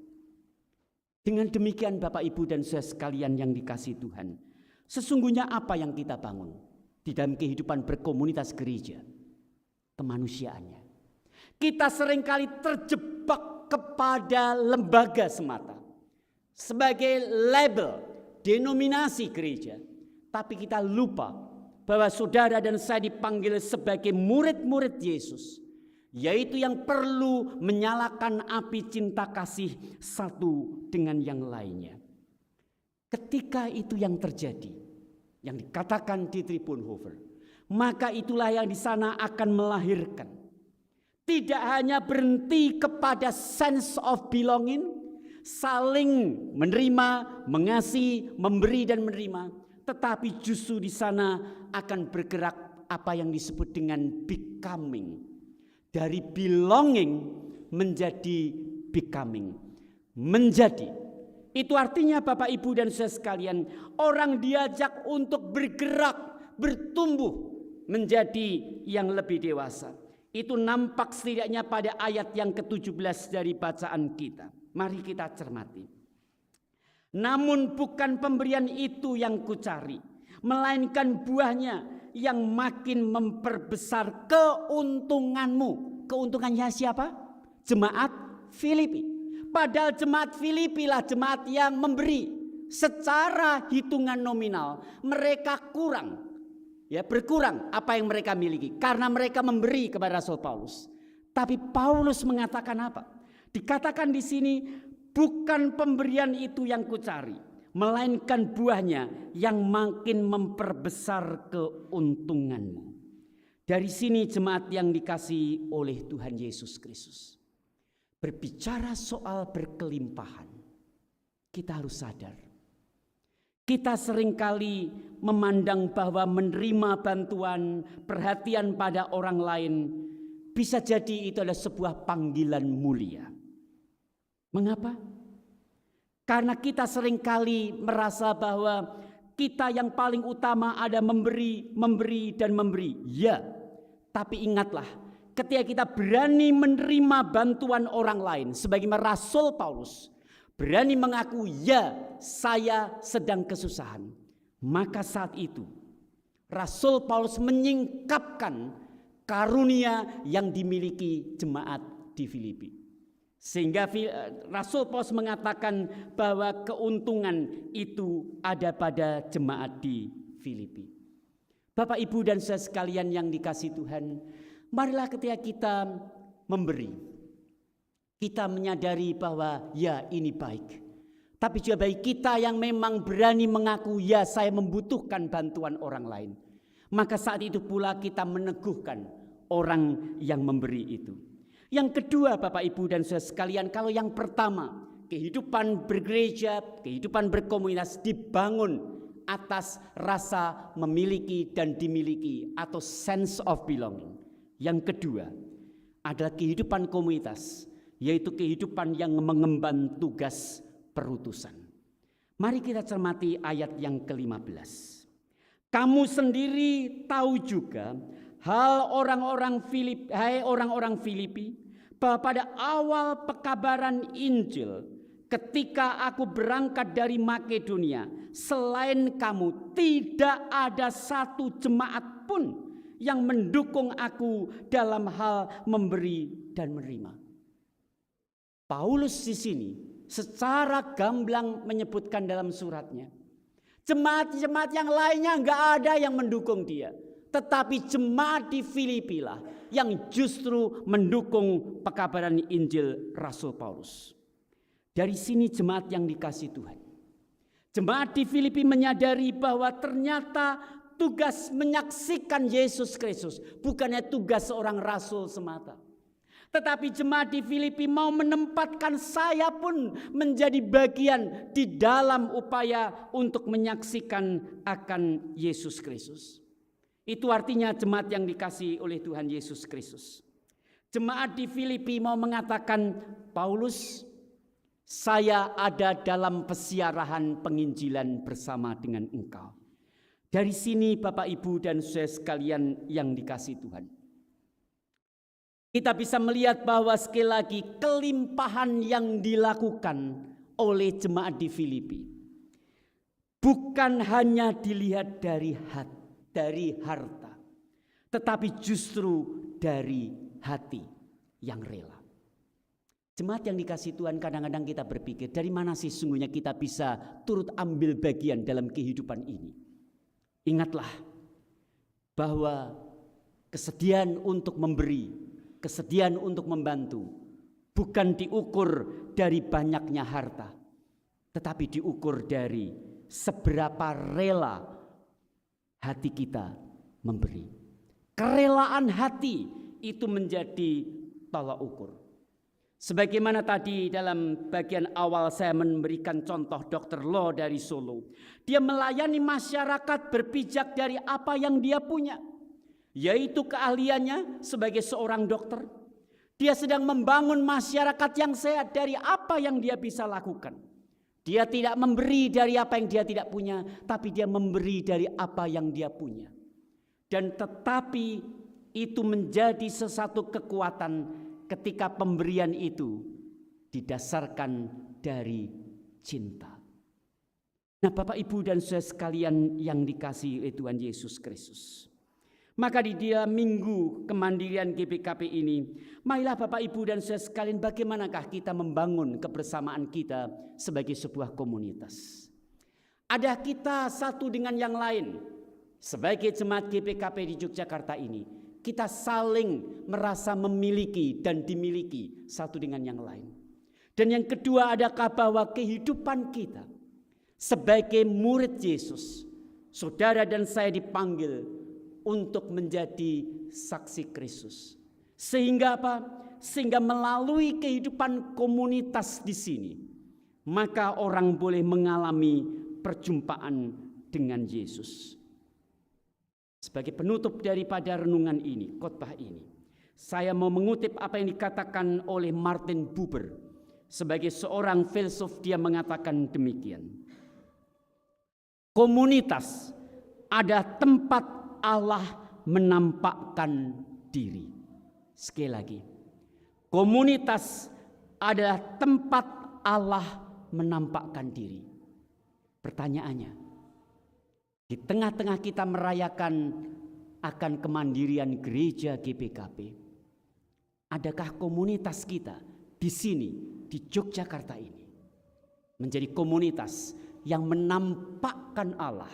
Dengan demikian Bapak, Ibu, dan saudara sekalian yang dikasihi Tuhan, Sesungguhnya apa yang kita bangun di dalam kehidupan berkomunitas gereja? Kemanusiaannya. Kita seringkali terjebak kepada lembaga semata. Sebagai label, denominasi gereja. Tapi kita lupa bahwa saudara dan saya dipanggil sebagai murid-murid Yesus. Yaitu yang perlu menyalakan api cinta kasih satu dengan yang lainnya. Ketika itu yang terjadi, yang dikatakan Dietrich Bonhoeffer, maka itulah yang di sana akan melahirkan. Tidak hanya berhenti kepada sense of belonging, saling menerima, mengasihi, memberi dan menerima, tetapi justru di sana akan bergerak apa yang disebut dengan becoming. Dari belonging menjadi becoming. Menjadi. Itu artinya Bapak Ibu dan saudara sekalian, orang diajak untuk bergerak, bertumbuh menjadi yang lebih dewasa. Itu nampak setidaknya pada ayat yang ke-17 dari bacaan kita. Mari kita cermati. Namun bukan pemberian itu yang kucari, melainkan buahnya yang makin memperbesar keuntunganmu. Keuntungannya siapa? Jemaat Filipi. Padahal jemaat Filipi lah jemaat yang memberi. Secara hitungan nominal mereka kurang. Ya, berkurang apa yang mereka miliki karena mereka memberi kepada Rasul Paulus. Tapi Paulus mengatakan apa? Dikatakan di sini, bukan pemberian itu yang kucari, melainkan buahnya yang makin memperbesar keuntunganmu. Dari sini jemaat yang dikasihi oleh Tuhan Yesus Kristus. Berbicara soal berkelimpahan, kita harus sadar. Kita seringkali memandang bahwa menerima bantuan, perhatian pada orang lain, bisa jadi itu adalah sebuah panggilan mulia. Mengapa? Karena kita seringkali merasa bahwa kita yang paling utama ada memberi, memberi, dan memberi. Ya, tapi ingatlah, ketika kita berani menerima bantuan orang lain, sebagaimana Rasul Paulus berani mengaku, ya saya sedang kesusahan. Maka saat itu Rasul Paulus menyingkapkan karunia yang dimiliki jemaat di Filipi. Sehingga Rasul Paulus mengatakan bahwa keuntungan itu ada pada jemaat di Filipi. Bapak, Ibu, dan saudara sekalian yang dikasihi Tuhan, marilah ketika kita memberi, kita menyadari bahwa ya ini baik. Tapi juga bagi kita yang memang berani mengaku ya saya membutuhkan bantuan orang lain. Maka saat itu pula kita meneguhkan orang yang memberi itu. Yang kedua Bapak Ibu dan saudara sekalian, kalau yang pertama kehidupan bergereja, kehidupan berkomunitas dibangun atas rasa memiliki dan dimiliki atau sense of belonging. Yang kedua adalah kehidupan komunitas, yaitu kehidupan yang mengemban tugas perutusan. Mari kita cermati ayat yang ke-15. Kamu sendiri tahu juga hal orang-orang Filipi, bahwa pada awal pekabaran Injil ketika aku berangkat dari Makedonia, selain kamu tidak ada satu jemaat pun yang mendukung aku dalam hal memberi dan menerima. Paulus di sini secara gamblang menyebutkan dalam suratnya, jemaat-jemaat yang lainnya enggak ada yang mendukung dia. Tetapi jemaat di Filipi lah yang justru mendukung pekabaran Injil Rasul Paulus. Dari sini jemaat yang dikasihi Tuhan, jemaat di Filipi menyadari bahwa ternyata tugas menyaksikan Yesus Kristus bukannya tugas seorang rasul semata. Tetapi jemaat di Filipi mau menempatkan saya pun menjadi bagian di dalam upaya untuk menyaksikan akan Yesus Kristus. Itu artinya jemaat yang dikasihi oleh Tuhan Yesus Kristus. Jemaat di Filipi mau mengatakan, Paulus, saya ada dalam pesiarahan penginjilan bersama dengan engkau. Dari sini Bapak Ibu dan saudara sekalian yang dikasihi Tuhan, kita bisa melihat bahwa sekali lagi kelimpahan yang dilakukan oleh jemaat di Filipi bukan hanya dilihat dari harta, tetapi justru dari hati yang rela. Jemaat yang dikasihi Tuhan, kadang-kadang kita berpikir, dari mana sih sungguhnya kita bisa turut ambil bagian dalam kehidupan ini? Ingatlah bahwa kesediaan untuk memberi, kesediaan untuk membantu, bukan diukur dari banyaknya harta, tetapi diukur dari seberapa rela hati kita memberi. Kerelaan hati itu menjadi tolak ukur. Sebagaimana tadi dalam bagian awal saya memberikan contoh Dr. Lo dari Solo. Dia melayani masyarakat berpijak dari apa yang dia punya, yaitu keahliannya sebagai seorang dokter. Dia sedang membangun masyarakat yang sehat dari apa yang dia bisa lakukan. Dia tidak memberi dari apa yang dia tidak punya, tapi dia memberi dari apa yang dia punya. Dan tetapi itu menjadi sesuatu kekuatan ketika pemberian itu didasarkan dari cinta. Nah, Bapak, Ibu, dan saudara sekalian yang dikasihi oleh Tuhan Yesus Kristus, maka di dalam minggu kemandirian GPKP ini, marilah Bapak, Ibu, dan saudara sekalian, bagaimanakah kita membangun kebersamaan kita sebagai sebuah komunitas? Ada kita satu dengan yang lain. Sebagai jemaat GPKP di Yogyakarta ini, kita saling merasa memiliki dan dimiliki satu dengan yang lain. Dan yang kedua, adakah bahwa kehidupan kita sebagai murid Yesus, saudara dan saya dipanggil untuk menjadi saksi Kristus. Sehingga apa? Sehingga melalui kehidupan komunitas di sini, maka orang boleh mengalami perjumpaan dengan Yesus. Sebagai penutup daripada renungan ini, khotbah ini, saya mau mengutip apa yang dikatakan oleh Martin Buber. Sebagai seorang filsuf, dia mengatakan demikian. Komunitas ada tempat Allah menampakkan diri. Sekali lagi, komunitas adalah tempat Allah menampakkan diri. Pertanyaannya, di tengah-tengah kita merayakan akan kemandirian gereja GPKP, adakah komunitas kita di sini, di Yogyakarta ini, menjadi komunitas yang menampakkan Allah,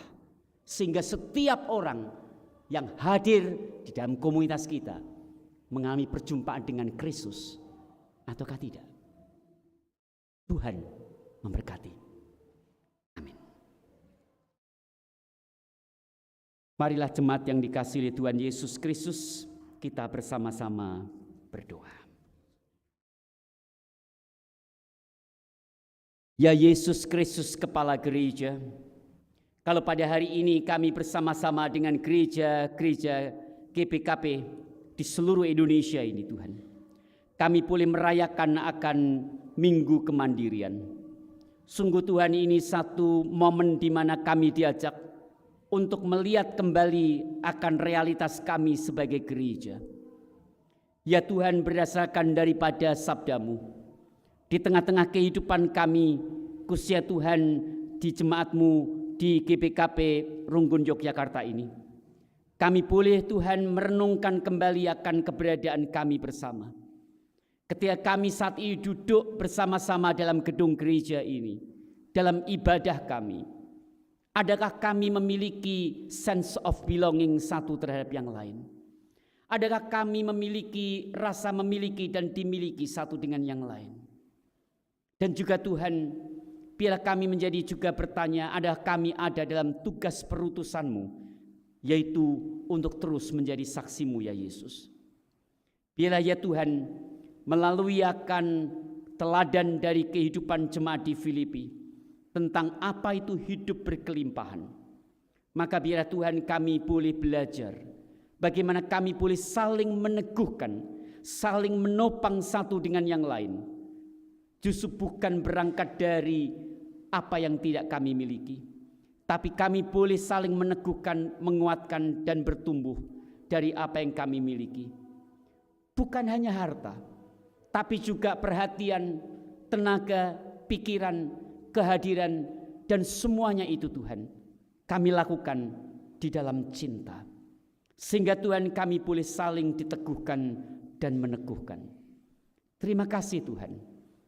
sehingga setiap orang yang hadir di dalam komunitas kita mengalami perjumpaan dengan Kristus, ataukah tidak? Tuhan memberkati. Marilah jemaat yang dikasihi Tuhan Yesus Kristus, kita bersama-sama berdoa. Ya Yesus Kristus, Kepala Gereja, kalau pada hari ini kami bersama-sama dengan gereja-gereja GPKP di seluruh Indonesia ini Tuhan, kami boleh merayakan akan Minggu Kemandirian. Sungguh Tuhan, ini satu momen di mana kami diajak untuk melihat kembali akan realitas kami sebagai gereja. Ya Tuhan, berdasarkan daripada sabda-Mu, di tengah-tengah kehidupan kami, khususnya Tuhan di jemaat-Mu di GPKP Runggun Yogyakarta ini, kami boleh Tuhan merenungkan kembali akan keberadaan kami bersama. Ketika kami saat ini duduk bersama-sama dalam gedung gereja ini, dalam ibadah kami, adakah kami memiliki sense of belonging satu terhadap yang lain? Adakah kami memiliki rasa memiliki dan dimiliki satu dengan yang lain? Dan juga Tuhan, biarlah kami menjadi juga bertanya, adakah kami ada dalam tugas perutusan-Mu, yaitu untuk terus menjadi saksi-Mu ya Yesus. Biarlah ya Tuhan, melalui akan teladan dari kehidupan jemaat di Filipi, tentang apa itu hidup berkelimpahan, maka biarlah Tuhan kami boleh belajar bagaimana kami boleh saling meneguhkan, saling menopang satu dengan yang lain, justru bukan berangkat dari apa yang tidak kami miliki, tapi kami boleh saling meneguhkan, menguatkan dan bertumbuh dari apa yang kami miliki. Bukan hanya harta, tapi juga perhatian, tenaga, pikiran, kehadiran, Dan semuanya itu Tuhan, kami lakukan di dalam cinta. Sehingga Tuhan kami boleh saling diteguhkan dan meneguhkan. Terima kasih Tuhan,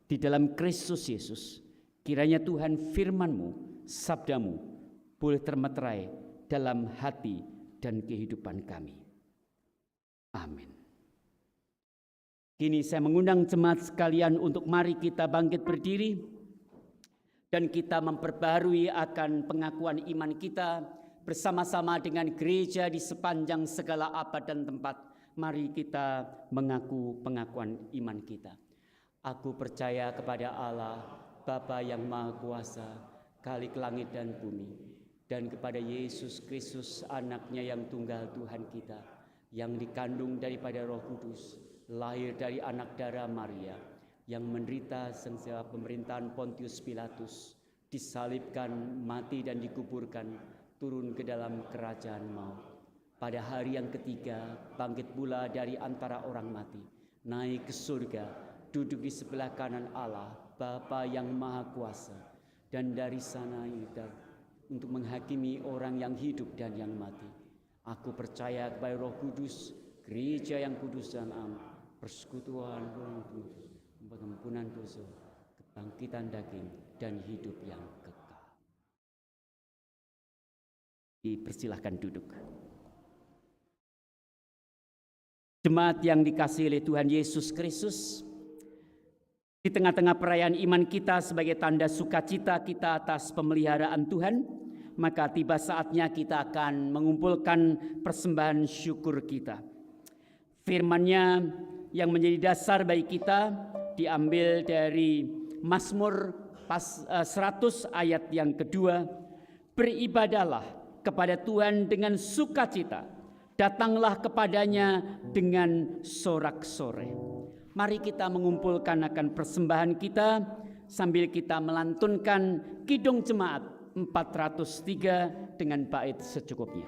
di dalam Kristus Yesus, kiranya Tuhan firman-Mu, sabda-Mu, boleh termeterai dalam hati dan kehidupan kami. Amin. Kini saya mengundang jemaat sekalian untuk mari kita bangkit berdiri dan kita memperbarui akan pengakuan iman kita bersama-sama dengan gereja di sepanjang segala abad dan tempat. Mari kita mengaku pengakuan iman kita. Aku percaya kepada Allah, Bapa yang Maha Kuasa, Khalik langit dan bumi, dan kepada Yesus Kristus, anaknya yang tunggal Tuhan kita, yang dikandung daripada Roh Kudus, lahir dari anak darah Maria, yang menderita sengsara pemerintahan Pontius Pilatus, disalibkan, mati dan dikuburkan, turun ke dalam kerajaan maut. Pada hari yang ketiga, bangkit pula dari antara orang mati, naik ke surga, duduk di sebelah kanan Allah, Bapa yang Maha Kuasa, dan dari sana untuk menghakimi orang yang hidup dan yang mati. Aku percaya kepada Roh Kudus, gereja yang kudus dan am, persekutuan Roh Kudus, pengampunan dosa, kebangkitan daging, dan hidup yang kekal. Dipersilahkan duduk. Jemaat yang dikasihi oleh Tuhan Yesus Kristus, di tengah-tengah perayaan iman kita sebagai tanda sukacita kita atas pemeliharaan Tuhan, maka tiba saatnya kita akan mengumpulkan persembahan syukur kita. Firman-Nya yang menjadi dasar bagi kita diambil dari Mazmur 100 ayat yang kedua. Beribadahlah kepada Tuhan dengan sukacita, datanglah kepadanya dengan sorak-sorai. Mari kita mengumpulkan akan persembahan kita sambil kita melantunkan Kidung Jemaat 403 dengan bait secukupnya.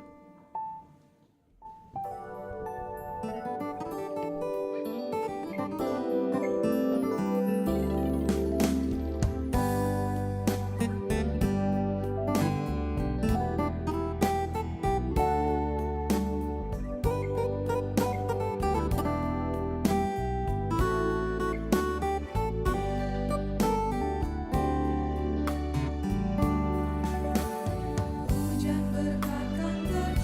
Hujan berkat kan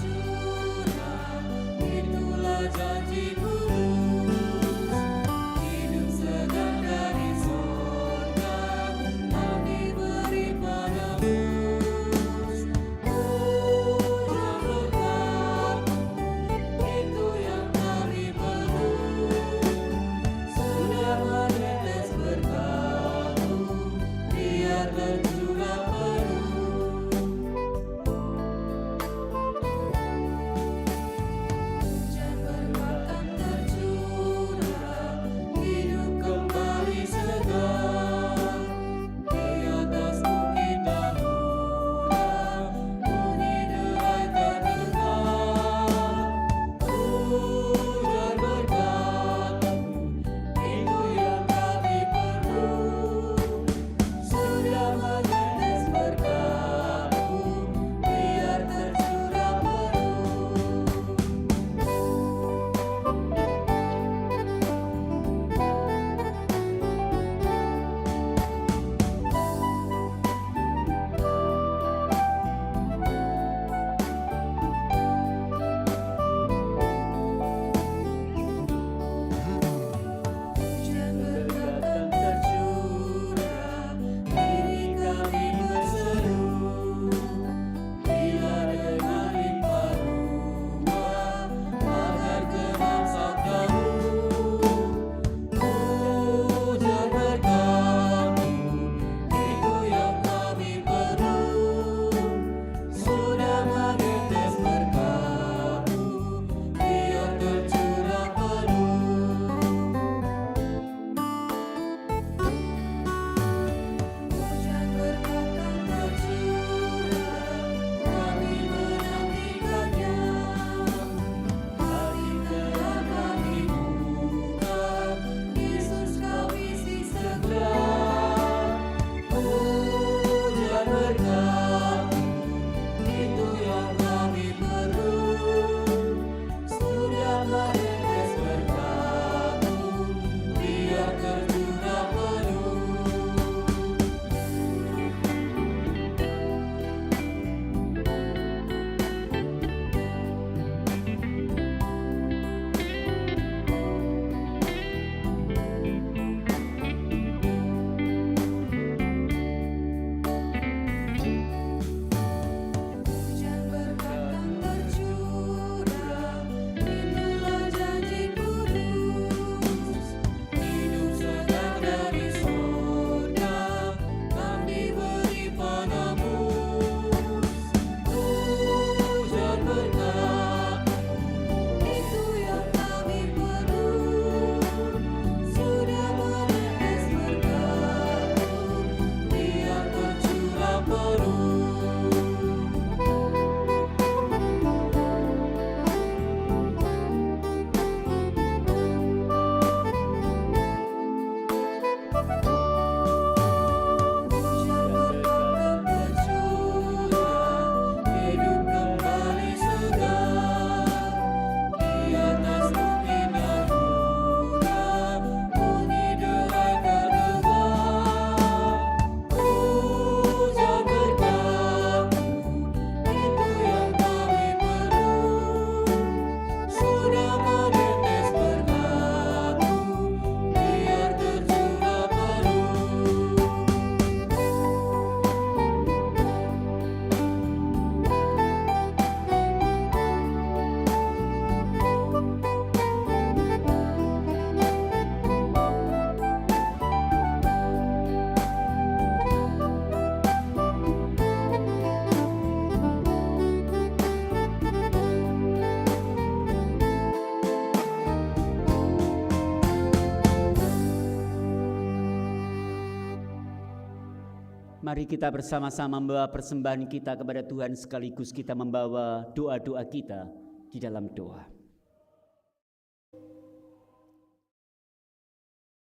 Mari kita bersama-sama membawa persembahan kita kepada Tuhan sekaligus kita membawa doa-doa kita di dalam doa.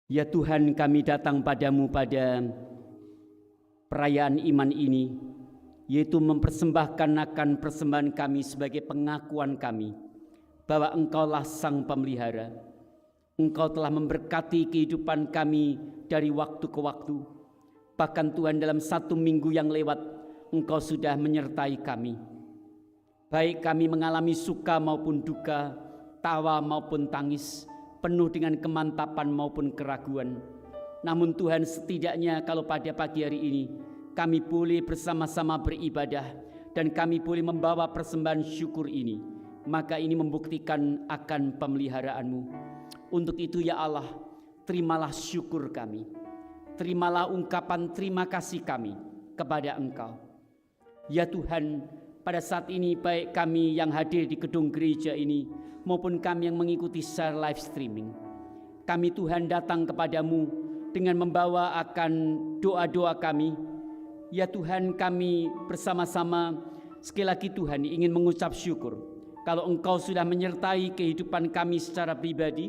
Ya Tuhan, kami datang padamu pada perayaan iman ini, yaitu mempersembahkan akan persembahan kami sebagai pengakuan kami bahwa Engkaulah Sang Pemelihara. Engkau telah memberkati kehidupan kami dari waktu ke waktu. Bahkan Tuhan, dalam 1 minggu yang lewat, Engkau sudah menyertai kami. Baik kami mengalami suka maupun duka, tawa maupun tangis, penuh dengan kemantapan maupun keraguan. Namun Tuhan, setidaknya kalau pada pagi hari ini kami boleh bersama-sama beribadah dan kami boleh membawa persembahan syukur ini, maka ini membuktikan akan pemeliharaanmu. Untuk itu ya Allah, terimalah syukur kami. Terimalah ungkapan terima kasih kami kepada Engkau. Ya Tuhan, pada saat ini baik kami yang hadir di gedung gereja ini maupun kami yang mengikuti secara live streaming, kami Tuhan datang kepadamu dengan membawa akan doa-doa kami. Ya Tuhan, kami bersama-sama sekali lagi Tuhan ingin mengucap syukur kalau Engkau sudah menyertai kehidupan kami secara pribadi.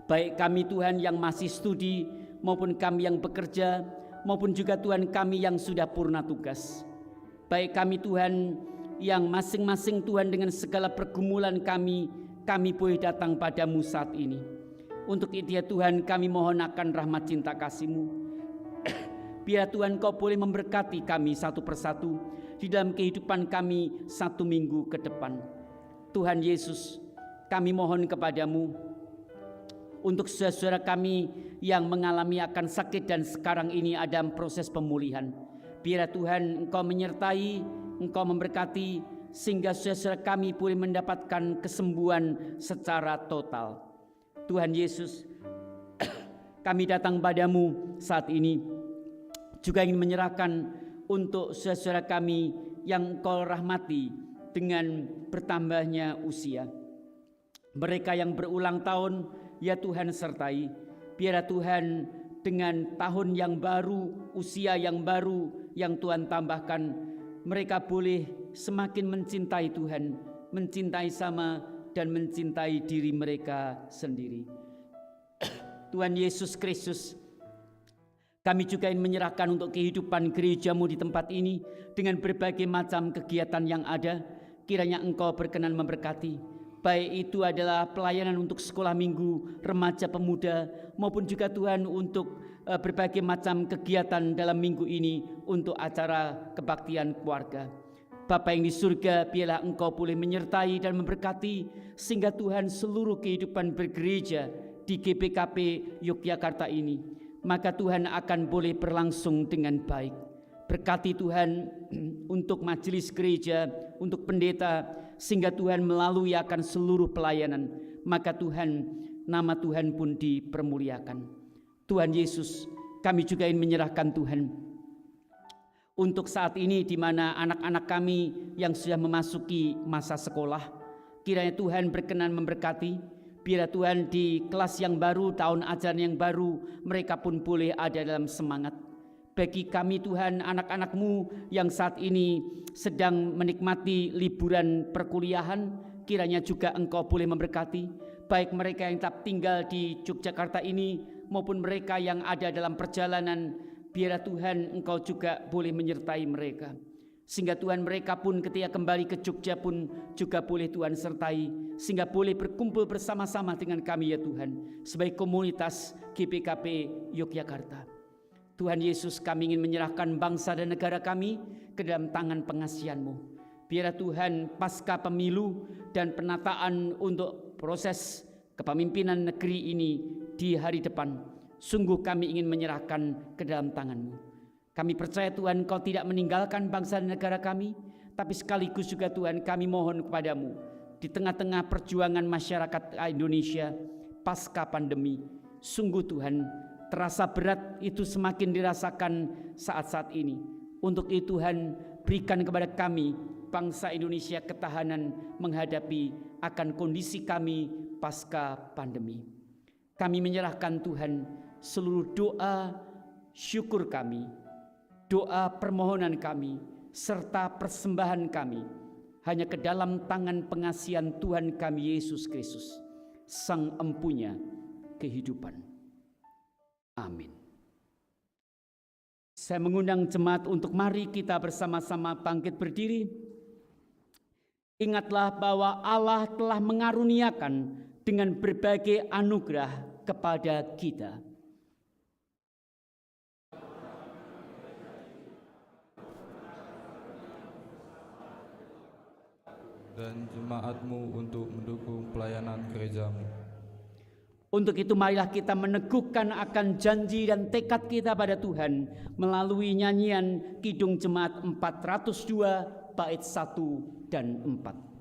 Baik kami Tuhan yang masih studi maupun kami yang bekerja, maupun juga Tuhan kami yang sudah purna tugas. Baik kami Tuhan yang masing-masing Tuhan dengan segala pergumulan kami boleh datang padamu saat ini. Untuk itu ya Tuhan, kami mohon akan rahmat cinta kasih-Mu. Biar Tuhan Kau boleh memberkati kami satu persatu di dalam kehidupan kami 1 minggu ke depan. Tuhan Yesus, kami mohon kepadamu untuk saudara-saudara kami yang mengalami akan sakit dan sekarang ini ada proses pemulihan. Biar Tuhan Engkau menyertai, Engkau memberkati, sehingga saudara-saudara kami boleh mendapatkan kesembuhan secara total. Tuhan Yesus, kami datang padamu saat ini, juga ingin menyerahkan untuk saudara-saudara kami yang Engkau rahmati dengan bertambahnya usia. Mereka yang berulang tahun, ya Tuhan sertai. Biar Tuhan dengan tahun yang baru, usia yang baru yang Tuhan tambahkan, mereka boleh semakin mencintai Tuhan, mencintai sama dan mencintai diri mereka sendiri. Tuhan Yesus Kristus, kami juga ingin menyerahkan untuk kehidupan gereja-Mu di tempat ini dengan berbagai macam kegiatan yang ada. Kiranya Engkau berkenan memberkati. Baik itu adalah pelayanan untuk sekolah minggu, remaja pemuda, maupun juga Tuhan untuk berbagai macam kegiatan dalam minggu ini untuk acara kebaktian keluarga. Bapa yang di surga, biarlah Engkau boleh menyertai dan memberkati, sehingga Tuhan seluruh kehidupan bergereja di GPKP Yogyakarta ini, maka Tuhan akan boleh berlangsung dengan baik. Berkati Tuhan untuk majelis gereja, untuk pendeta, sehingga Tuhan melalui akan seluruh pelayanan, maka Tuhan, nama Tuhan pun dipermuliakan. Tuhan Yesus, kami juga ingin menyerahkan Tuhan untuk saat ini di mana anak-anak kami yang sudah memasuki masa sekolah, kiranya Tuhan berkenan memberkati. Biar Tuhan di kelas yang baru, tahun ajaran yang baru, mereka pun boleh ada dalam semangat. Bagi kami Tuhan, anak-anak-Mu yang saat ini sedang menikmati liburan perkuliahan, kiranya juga Engkau boleh memberkati, baik mereka yang tetap tinggal di Yogyakarta ini maupun mereka yang ada dalam perjalanan. Biar Tuhan Engkau juga boleh menyertai mereka, sehingga Tuhan mereka pun ketika kembali ke Jogja pun juga boleh Tuhan sertai, sehingga boleh berkumpul bersama-sama dengan kami ya Tuhan sebagai komunitas GPKP Yogyakarta. Tuhan Yesus, kami ingin menyerahkan bangsa dan negara kami ke dalam tangan pengasihan-Mu. Biar Tuhan pasca pemilu dan penataan untuk proses kepemimpinan negeri ini di hari depan, sungguh kami ingin menyerahkan ke dalam tangan-Mu. Kami percaya Tuhan Kau tidak meninggalkan bangsa dan negara kami, tapi sekaligus juga Tuhan kami mohon kepadamu, di tengah-tengah perjuangan masyarakat Indonesia pasca pandemi, sungguh Tuhan terasa berat itu semakin dirasakan saat-saat ini. Untuk itu Tuhan berikan kepada kami bangsa Indonesia ketahanan menghadapi akan kondisi kami pasca pandemi. Kami menyerahkan Tuhan seluruh doa syukur kami doa permohonan kami, serta persembahan kami hanya ke dalam tangan pengasihan Tuhan kami Yesus Kristus, Sang Empunya kehidupan. Amin. Saya mengundang jemaat untuk mari kita bersama-sama bangkit berdiri. Ingatlah bahwa Allah telah mengaruniakan dengan berbagai anugerah kepada kita. Dan jemaatmu untuk mendukung pelayanan gerejamu. Untuk itu marilah kita meneguhkan akan janji dan tekad kita pada Tuhan melalui nyanyian Kidung Jemaat 402 bait 1 dan 4.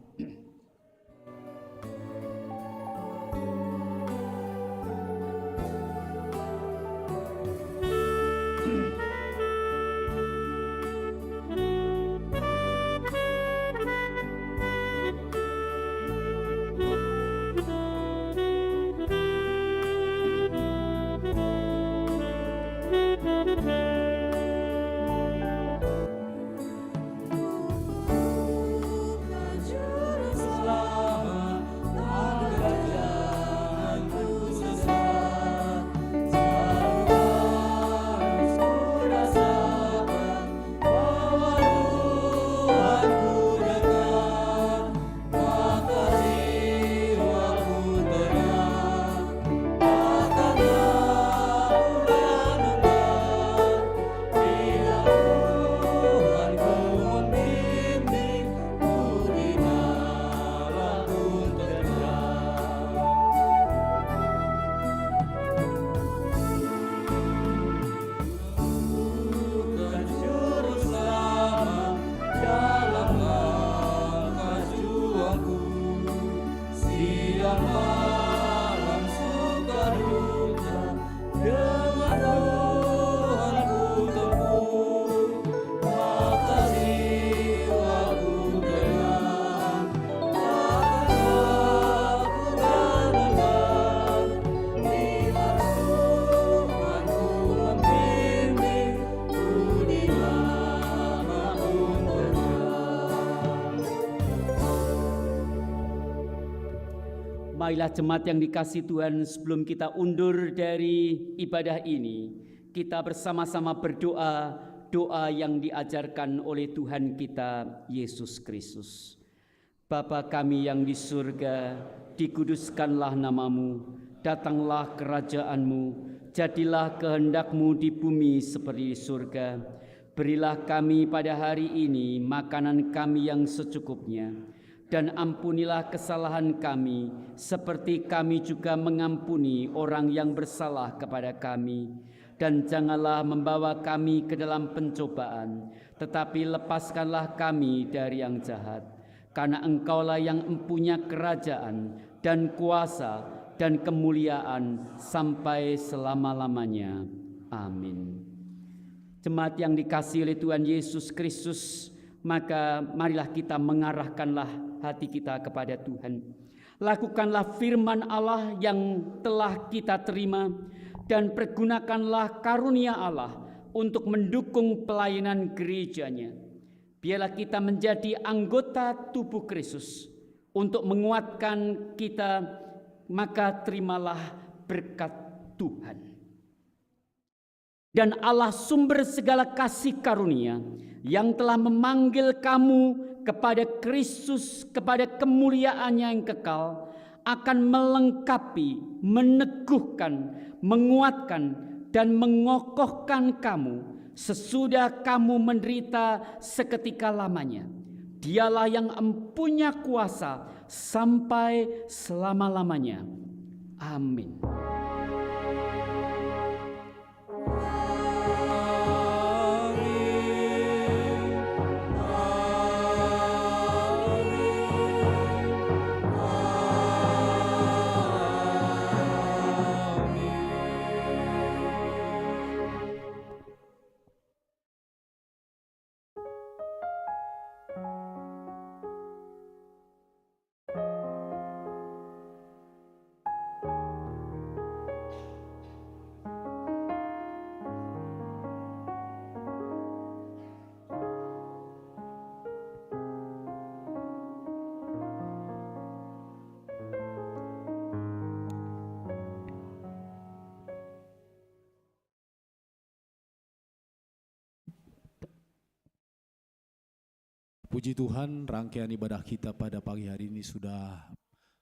Marilah jemaat yang dikasihi Tuhan, sebelum kita undur dari ibadah ini, kita bersama-sama berdoa, doa yang diajarkan oleh Tuhan kita Yesus Kristus. Bapa kami yang di surga, dikuduskanlah namamu, datanglah kerajaanmu, jadilah kehendak-Mu di bumi seperti di surga. Berilah kami pada hari ini makanan kami yang secukupnya. Dan ampunilah kesalahan kami, seperti kami juga mengampuni orang yang bersalah kepada kami. Dan janganlah membawa kami ke dalam pencobaan, tetapi lepaskanlah kami dari yang jahat. Karena Engkaulah yang empunya kerajaan dan kuasa dan kemuliaan sampai selama-lamanya. Amin. Jemaat yang dikasihi oleh Tuhan Yesus Kristus, maka marilah kita mengarahkanlah hati kita kepada Tuhan. Lakukanlah firman Allah yang telah kita terima dan pergunakanlah karunia Allah untuk mendukung pelayanan gerejanya. Biarlah kita menjadi anggota tubuh Kristus untuk menguatkan kita, maka terimalah berkat Tuhan. Dan Allah sumber segala kasih karunia yang telah memanggil kamu kepada Kristus, kepada kemuliaannya yang kekal, akan melengkapi, meneguhkan, menguatkan, dan mengokohkan kamu sesudah kamu menderita seketika lamanya. Dialah yang empunya kuasa sampai selama-lamanya. Amin. Puji Tuhan, rangkaian ibadah kita pada pagi hari ini sudah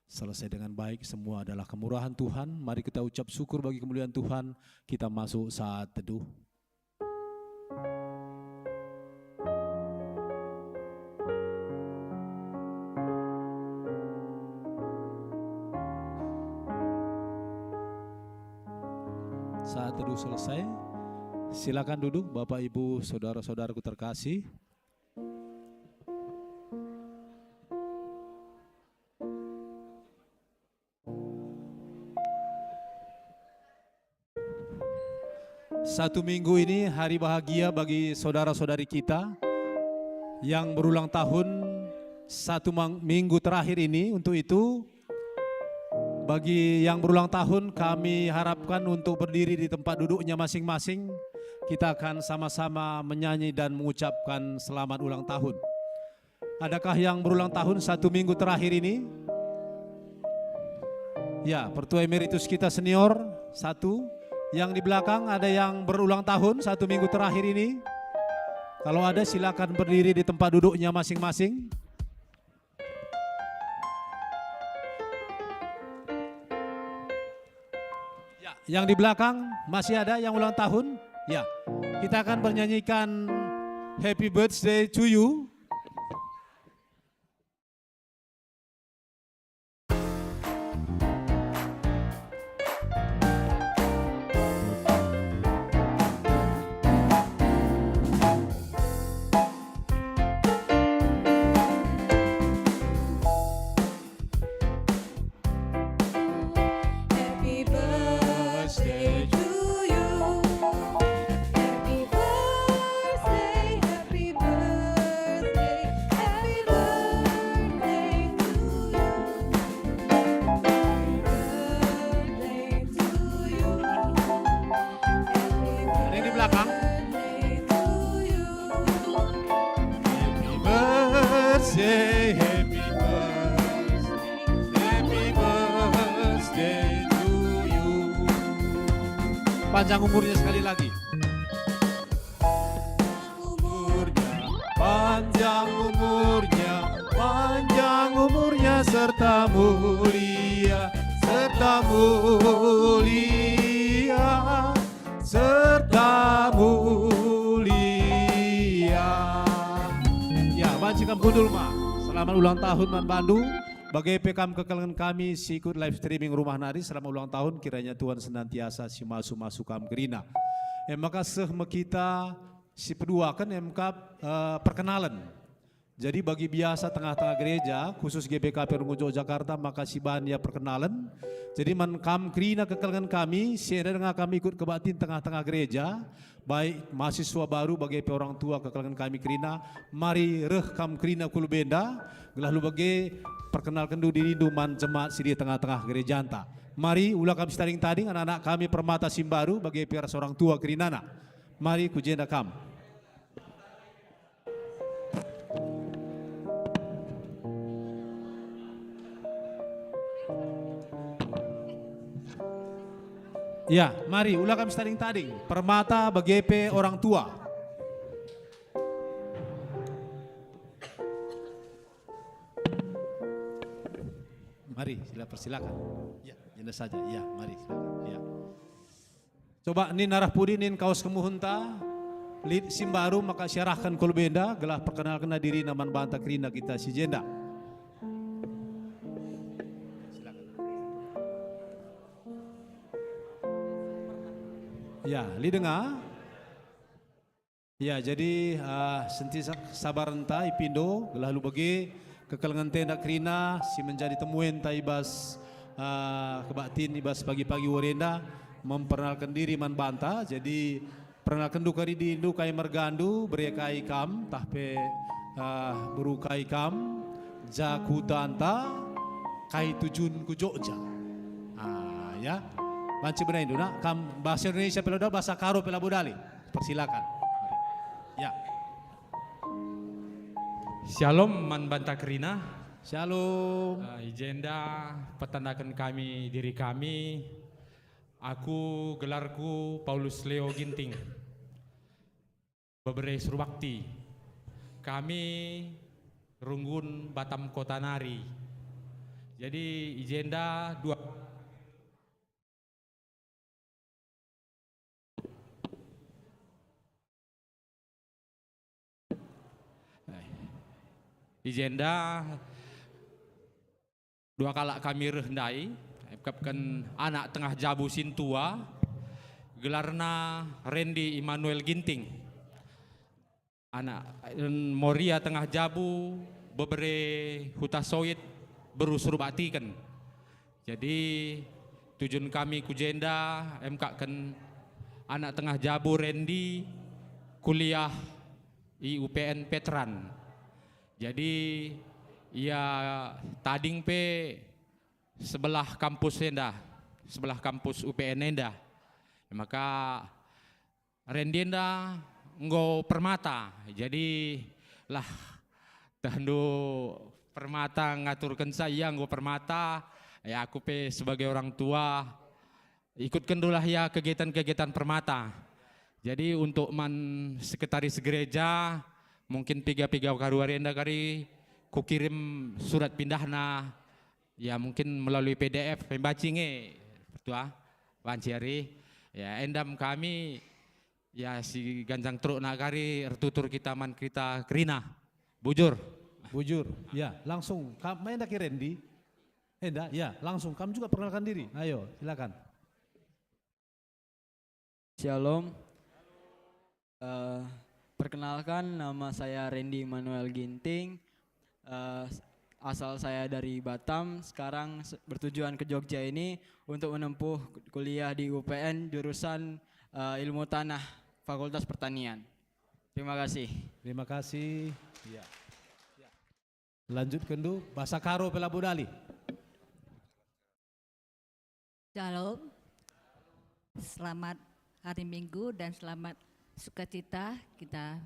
selesai dengan baik. Semua adalah kemurahan Tuhan. Mari kita ucap syukur bagi kemuliaan Tuhan. Kita masuk saat teduh. Saat teduh selesai, silakan duduk Bapak Ibu saudara-saudaraku terkasih. Satu minggu ini hari bahagia bagi saudara-saudari kita yang berulang tahun satu minggu terakhir ini. Untuk itu, bagi yang berulang tahun kami harapkan untuk berdiri di tempat duduknya masing-masing. Kita akan sama-sama menyanyi dan mengucapkan selamat ulang tahun. Adakah yang berulang tahun satu minggu terakhir ini? Ya, Pertua Emeritus kita senior satu. Yang di belakang ada yang berulang tahun satu minggu terakhir ini? Kalau ada silakan berdiri di tempat duduknya masing-masing. Ya, yang di belakang masih ada yang ulang tahun? Ya, kita akan bernyanyikan Happy Birthday to You. Happy birthday to you. Happy birthday, happy birthday, happy birthday to you. Happy birthday to you. Ada yang di belakang? Birthday to you. Happy birthday, happy birthday to you. Panjang umurnya sekali lagi. Panjang umurnya serta mulia, Ya, bancikan gundul ma. Selamat ulang tahun Man Bandu. Bagi PKM kekelangan kami sikut live streaming Rumah Nari selama ulang tahun, kiranya Tuhan senantiasa si masuk kam gerina. Maka sehme kita si peduakan perkenalan. Jadi bagi biasa tengah-tengah gereja, khusus GBK Perungujo Jakarta, maka si bahan ya perkenalan. Jadi man kam kerina kekelangan kami, siada dengan kami ikut kebatin tengah-tengah gereja, baik mahasiswa baru bagi orang tua kekelangan kami kerina, mari reh kam kerina kulubenda, gelah bagi perkenalkan diri duman jemaat sidi tengah-tengah gereja anta. Mari ulah kami staring tading anak-anak kami permata simbaru bagi pihak seorang tua kerinana. Mari kujenda kam. Ya, mari ulah kami staring tading permata bagi pihak orang tua. Mari, persilakan. Ya, jenda saja. Ya, mari silakan. Ya. Coba nin narah pudi nin kaos kemuhunta, lid simbaru maka syarahkan kolbenda, gelah perkenalkan diri naman banta kerina kita si jenda. Silakan. Ya, li dengar. Ya, jadi senti sabar enta ipindo, gelah lu bagi kekelengan tenda kerina si menjadi temuin taibas kebatin ibas pagi-pagi warenda memperkenalkan diri man banta. Jadi perkenalkan dukari di indu kai mergandu berekai kam tahpe berukai kam jakutanta kai tujun ku Jogja. Ya banci benar indu nak kam bahasa Indonesia pelodal bahasa Karo pelabudali. Persilakan. Mari. Ya. Shalom Man Banta Kerina. Shalom. Ijenda petandakan kami diri kami. Aku gelarku Paulus Leo Ginting. Beberapa Surbakti. Kami Runggun Batam Kota Nari. Jadi agenda dua agenda dua kalak kami rehendai kan anak tengah jabu sintua gelarna Randy Immanuel Ginting. Anak Moria tengah jabu bebere hutasoit berusur batikan. Jadi tujuan kami kujenda MK kan anak tengah jabu Randy kuliah di UPN Petran. Jadi ia tading pe sebelah kampus enda, sebelah kampus UPN enda. Maka Randy enda nggo permata, jadi lah tandu permata ngaturkan saya nggo permata, ya aku pe sebagai orang tua ikutkan dulu lah ya kegiatan-kegiatan permata. Jadi untuk sekretaris gereja mungkin piga-piga karuarenda kari ku kirim surat pindahna ya mungkin melalui PDF pembacinge pertua wancari ya endam kami ya si ganjang truk nagari ertutur kita man kita kerina bujur ya langsung main dak Randy ya langsung kamu juga perkenalkan diri, ayo silakan. Shalom. Perkenalkan, nama saya Randy Immanuel Ginting. Asal saya dari Batam, sekarang bertujuan ke Jogja ini untuk menempuh kuliah di UPN jurusan Ilmu Tanah, Fakultas Pertanian. Terima kasih. Terima kasih. Ya. Lanjutkan dulu bahasa karo pelabudali. Shalom. Selamat hari Minggu dan selamat sukacita kita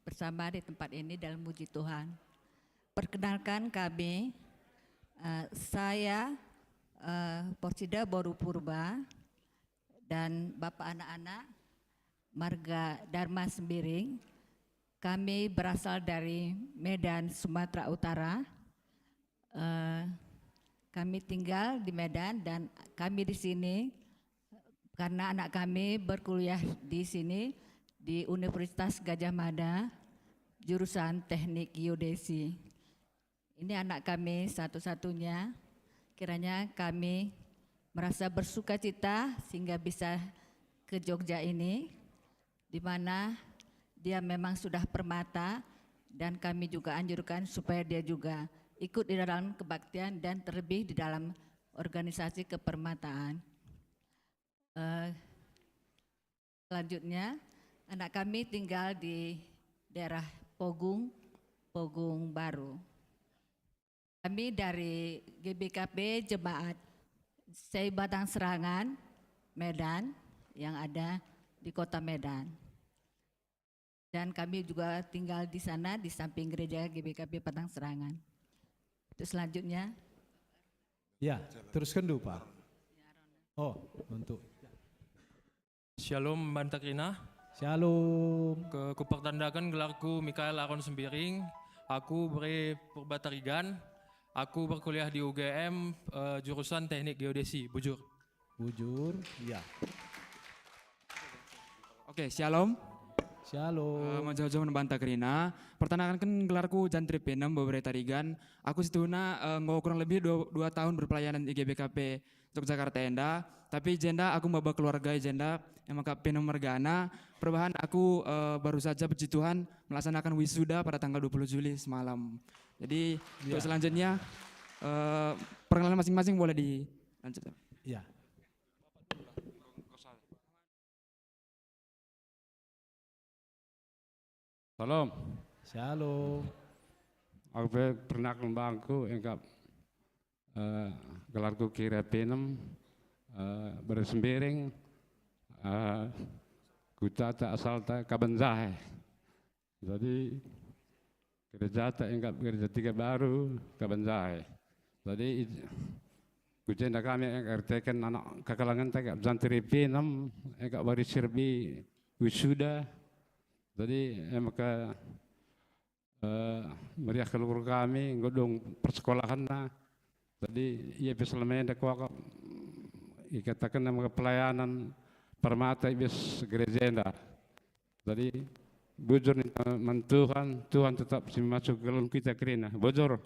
bersama di tempat ini dalam puji Tuhan. Perkenalkan kami, saya Porsida Boru Purba dan Bapak anak-anak Marga Dharma Sembiring. Kami berasal dari Medan, Sumatera Utara. Kami tinggal di Medan dan kami di sini karena anak kami berkuliah di sini di Universitas Gajah Mada, jurusan Teknik Geodesi. Ini anak kami satu-satunya. Kiranya kami merasa bersuka cita sehingga bisa ke Jogja ini, di mana dia memang sudah permata dan kami juga anjurkan supaya dia juga ikut di dalam kebaktian dan terlebih di dalam organisasi kepermataan. Selanjutnya, anak kami tinggal di daerah Pogung Baru. Kami dari GBKP Jemaat Sei Batang Serangan, Medan, yang ada di kota Medan. Dan kami juga tinggal di sana di samping gereja GBKP Batang Serangan. Terus selanjutnya. Ya, teruskan dulu Pak. Oh, untuk. Shalom Banta Krina. Shalom. Kupertandakan gelarku Mikael Aron Sembiring. Aku beri Purbatarigan. Aku berkuliah di UGM jurusan Teknik Geodesi, bujur. Bujur, ya. Oke, shalom. Shalom. Manjauh-jauh Banta Krina. Pertanakan kan gelarku Jantri P6 beberapa tarigan. Aku situna kurang lebih 2 tahun berpelayanan di GBKP Yogyakarta Enda. Tapi jenda aku mbaba keluarga jenda yang maka P6 Mergana. Perubahan aku baru saja puji Tuhan melaksanakan wisuda pada tanggal 20 Juli semalam. Jadi untuk selanjutnya perkenalan masing-masing boleh dilanjut. Ya. Salam. Shalom. Aku pernah kembangku engkap gelarku kira P6 bersembiring kutata asal ta Kabanjai. Jadi gereja tak engkap gereja 3 baru Kabanjai. Jadi kujenda kami engkap tekan anak kekalangan tak Jantri P6 engkap bari serbi wisuda. Jadi maka meriah keluarga kami godong persekolahan na. Jadi ia bisa lemenda kuak ikatakan nama pelayanan permata ibis gereja enda. Jadi bujur nih Tuhan, Tuhan tetap si masuk ke dalam kita kerina. Bujur.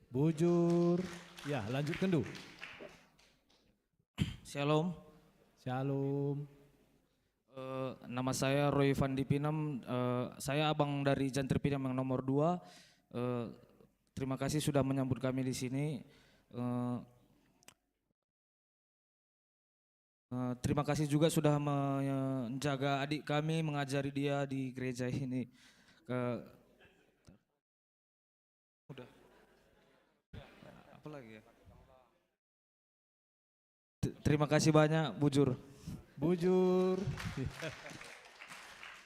Bujur. Ya, lanjutkan dulu. Shalom. Shalom. Nama saya Roy Van Dipinem. Saya abang dari Jantri Pinam yang nomor 2. Terima kasih sudah menyambut kami di sini. Terima kasih juga sudah menjaga adik kami, mengajari dia di gereja ini. Udah. Apa lagi ya? Terima kasih banyak, Bujur. Bujur.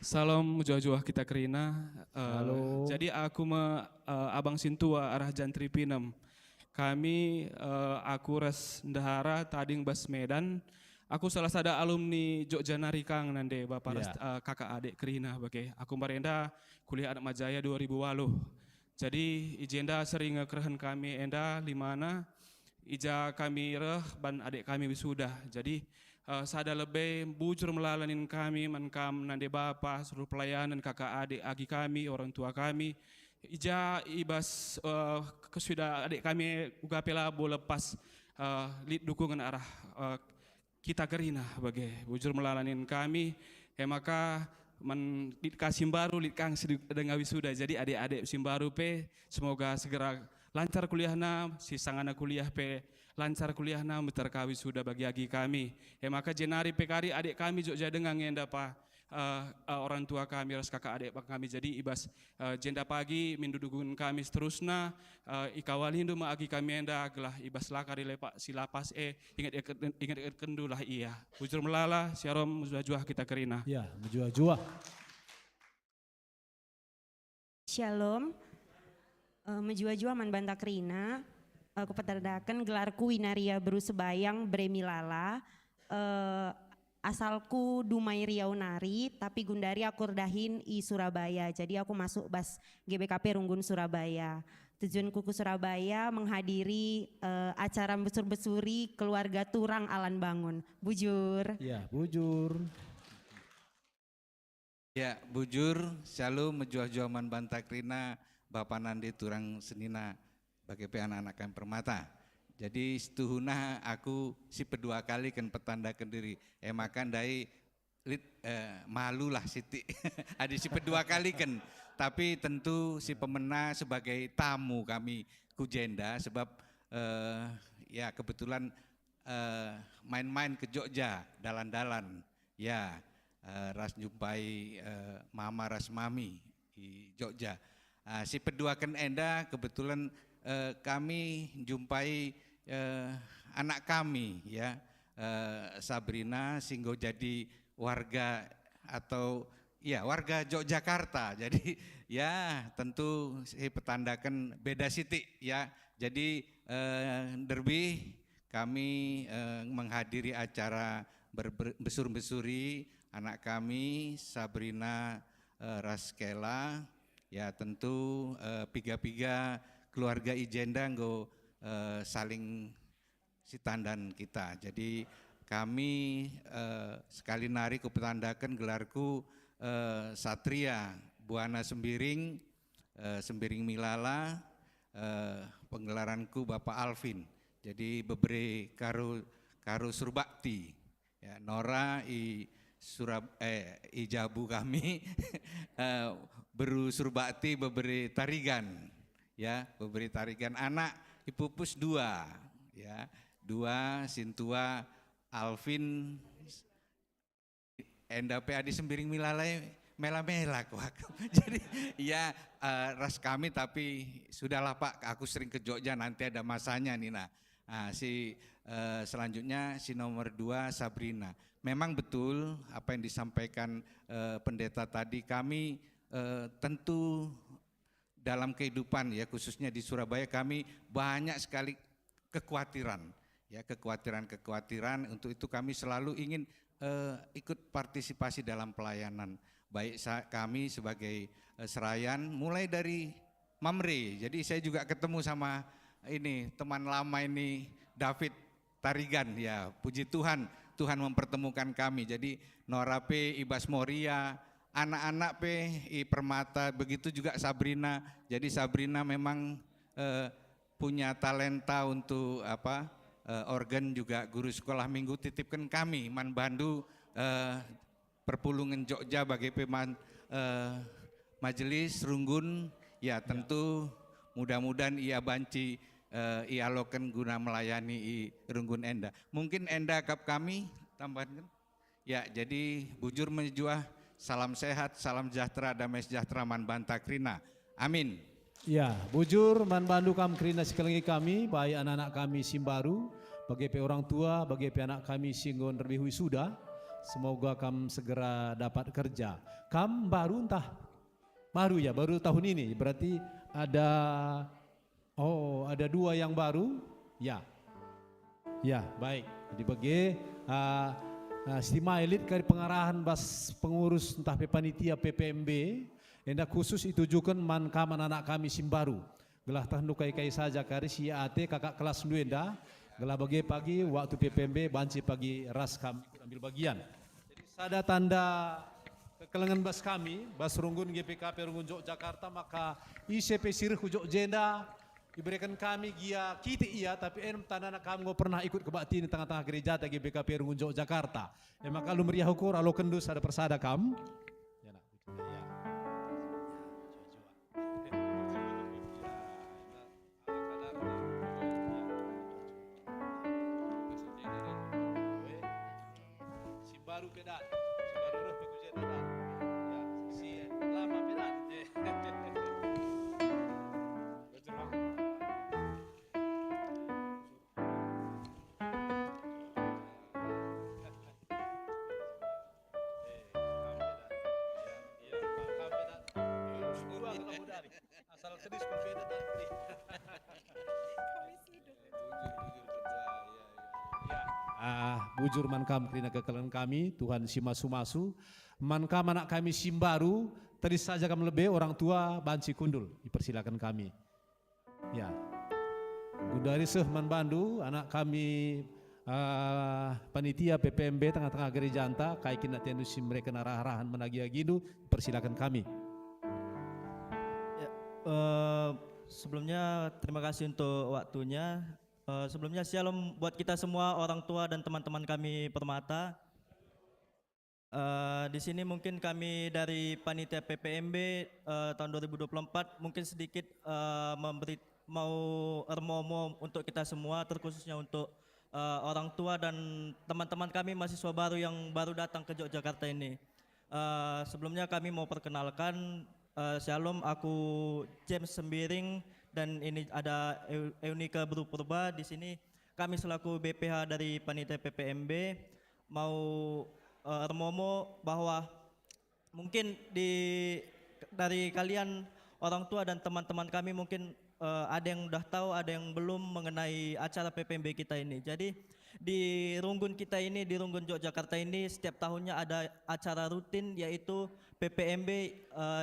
Salam mujah-juah kita kerina. Halo. Jadi aku abang Sintua arah Jantri Pinem. Kami aku ras ndahara tading bas Medan. Aku salah satu alumni Jogja Narikang nande bapak ras kakak adik kerina bagai. Aku marenda kuliah anak Majaya 2008. Jadi ijenda sering kerehen kami enda limana ija kami reh ban adik kami wisuda. Jadi sada lebih bujur melalanin kami mankam nande bapa seluruh pelayanan kakak adik agi kami orang tua kami ija ibas kesudah adik kami uga pelabo lepas lid dukungan arah kita gerina bagai bujur melalanin kami maka lid kasimbaru lid kang dengan wisuda. Jadi adik-adik simbaru pe semoga segera lancar kuliahna si sangana kuliah pe lancar kuliahna meterkawi sudah bagi agi kami. Maka jenari pekari adik kami Jogja dengan ngenda pa orang tua kami ras kakak adik kami. Jadi ibas jenda pagi mindudugun kami seterusna ikawalindu ma agi kami enda gelah ibas lakari lepak silapas ingat kendulah iya. Bujur melala siarom juah kita kerina. Ya, juah-juah. Shalom. Menjua-jua man banta kerina. Aku peterdakan gelarku Winaria Beru Sebayang Bremilala. Asalku Dumai Riau Nari, tapi Gundari aku redahin i Surabaya. Jadi aku masuk bas GBKP Runggun Surabaya. Tujuanku ke Surabaya menghadiri acara besur-besuri keluarga Turang Alan Bangun. Bujur. Ya, bujur. Ya, bujur. Shalom menjuah-juah man banta kerina. Bapak Nandi Turang Senina bagi anak-anak yang permata. Jadi setuhuna aku si kedua kali kan petanda kendiri. Makan dari malu lah Siti. Ada si kedua kali kan. Tapi tentu si pemena sebagai tamu kami kujenda sebab ya kebetulan main-main ke Jogja dalan-dalan. Ya ras jumpai mama ras mami di Jogja. Si kedua kan enda kebetulan kami jumpai anak kami ya Sabrina singgo jadi warga atau ya warga Yogyakarta. Jadi ya tentu saya petandakan beda siti ya. Jadi derbi kami menghadiri acara besur-besuri anak kami Sabrina Raskela ya tentu piga-piga keluarga Ijenda nggo saling sitandan kita. Jadi kami sekali nari kupetandakan gelarku Satria Buana Sembiring Sembiring Milala penggelaranku Bapak Alvin. Jadi bebre karo Surbakti ya Nora i Jabu kami beru Surbakti beberi tarigan ya beberi tarigan anak Ipupus 2 ya 2 Sintua Alvin endape adi Sembiring Milalai mela-mela jadi ya ras kami tapi sudahlah Pak aku sering ke Jogja nanti ada masanya nih nah selanjutnya si nomor 2 Sabrina. Memang betul apa yang disampaikan pendeta tadi kami tentu dalam kehidupan ya khususnya di Surabaya kami banyak sekali kekhawatiran ya kekhawatiran untuk itu kami selalu ingin ikut partisipasi dalam pelayanan baik kami sebagai serayan mulai dari Mamre. Jadi saya juga ketemu sama ini teman lama ini David Tarigan ya. Puji Tuhan, Tuhan mempertemukan kami. Jadi Nora P, Ibas Moria, anak-anak P, I Permata, begitu juga Sabrina. Jadi Sabrina memang punya talenta untuk organ, juga guru sekolah minggu titipkan kami Man Bandu Perpulungan Jogja bagi majelis Runggun ya, tentu mudah-mudahan ia banci ia loken guna melayani i Runggun Enda. Mungkin Enda kap kami tambahkan ya. Jadi bujur menjuah, salam sehat, salam sejahtera, damai sejahtera man banta krina, amin. Ya, bujur man bandu kam krina sekali kami, baik anak-anak kami Simbaru, bagi orang tua, bagi anak kami singgon lebih wisuda, semoga kam segera dapat kerja. Kam baru entah, baru ya, baru tahun ini, berarti ada, ada 2 yang baru, ya, baik. Jadi bagi Stima elit kari pengarahan bas pengurus entah panitia PPMB, enda khusus ditujukan man kaman anak kami Simbaru. Gelah tahndu kai saja kari si AT kakak kelas lu enda, gelah bagi pagi waktu PPMB banci pagi ras kami ambil bagian. Jadi sada tanda kekelengan bas kami, bas Runggun GPKP Runggun Yogyakarta, maka ICP Sirih Jogja diberikan kami gia kiti iya, tapi tanah anak kami nggak pernah ikut kebakti di tengah-tengah gereja tadi GBKP Runggun Yogyakarta. Ya maka lu meriah ukur alo kendus ada persada kam. Ya nak. Simbaru pedan, Simbaru roh pikujen pedan. Ya, si lama pedan. Asal kedis berbeda nanti. Bujur man kam krina kekelan kami, Tuhan simasu-masu. Man kam anak kami Simbaru, tadi saja kami lebih orang tua banci kundul, dipersilakan kami. Ya. Gundari seh man bandu, anak kami panitia PPMB tengah-tengah gereja anta, kaikin nak tendu mereka narah-arahan menagih agidu, persilakan kami. Sebelumnya terima kasih untuk waktunya. Sebelumnya shalom buat kita semua orang tua dan teman-teman kami Permata. Di sini mungkin kami dari panitia PPMB tahun 2024 mungkin sedikit mau ermomo untuk kita semua, terkhususnya untuk orang tua dan teman-teman kami mahasiswa baru yang baru datang ke Yogyakarta ini. Sebelumnya kami mau perkenalkan. Shalom, aku James Sembiring dan ini ada Eunika Bru Purba. Di sini kami selaku BPH dari panitia PPMB mau ermomo bahwa mungkin dari kalian orang tua dan teman-teman kami mungkin ada yang udah tahu, ada yang belum mengenai acara PPMB kita ini. Jadi di Runggun kita ini, di Runggun Yogyakarta ini setiap tahunnya ada acara rutin yaitu PPMB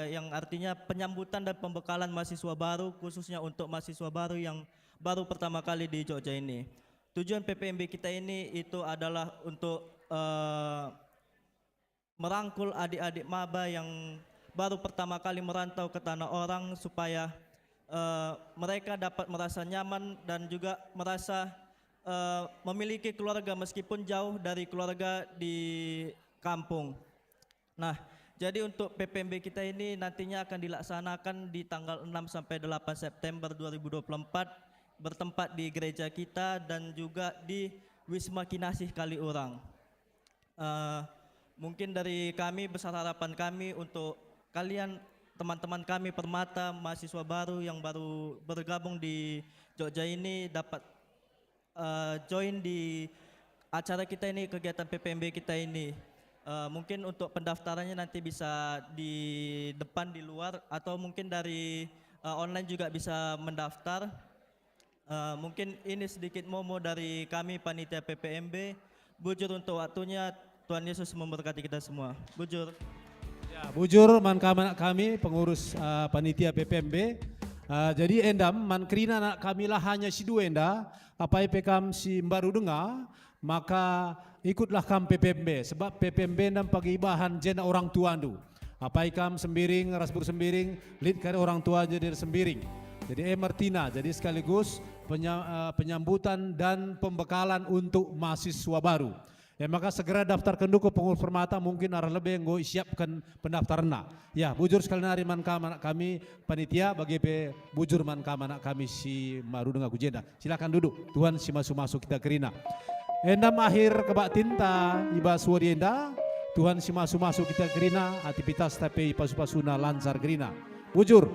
yang artinya penyambutan dan pembekalan mahasiswa baru, khususnya untuk mahasiswa baru yang baru pertama kali di Jogja ini. Tujuan PPMB kita ini itu adalah untuk merangkul adik-adik maba yang baru pertama kali merantau ke tanah orang supaya mereka dapat merasa nyaman dan juga merasa memiliki keluarga meskipun jauh dari keluarga di kampung. Nah, jadi untuk PPMB kita ini nantinya akan dilaksanakan di tanggal 6 sampai 8 September 2024 bertempat di gereja kita dan juga di Wisma Kinasih Kaliurang. Mungkin dari kami besar harapan kami untuk kalian teman-teman kami Permata, mahasiswa baru yang baru bergabung di Jogja ini dapat join di acara kita ini, kegiatan PPMB kita ini. Mungkin untuk pendaftarannya nanti bisa di depan di luar atau mungkin dari online juga bisa mendaftar. Mungkin ini sedikit momo dari kami panitia PPMB. Bujur untuk waktunya, Tuhan Yesus memberkati kita semua. Bujur. Ya, bujur man kami pengurus panitia PPMB. Jadi endam man kerina anak kami lah hanya si dua enda, apa pekam si baru dengar, maka ikutlah kam PPMB sebab PPMB endam pagi bahan jena orang tua andu. Apa ikam sembiring, rasbur sembiring, lid kare orang tua jadi sembiring. Jadi Martina, jadi sekaligus penyambutan dan pembekalan untuk mahasiswa baru. Ya maka segera daftarkan dulu ke pengurus permata, mungkin arah lebih yang siapkan pendaftaran. Ya bujur sekalian hari man kami panitia bagi bujur man anak kami si maru dengan kujenda. Silakan duduk, Tuhan si masuk kita kerina. Endam akhir kebak tinta iba suwarienda, Tuhan si masuk kita kerina, aktivitas tapi pasu-pasuna lancar kerina. Bujur.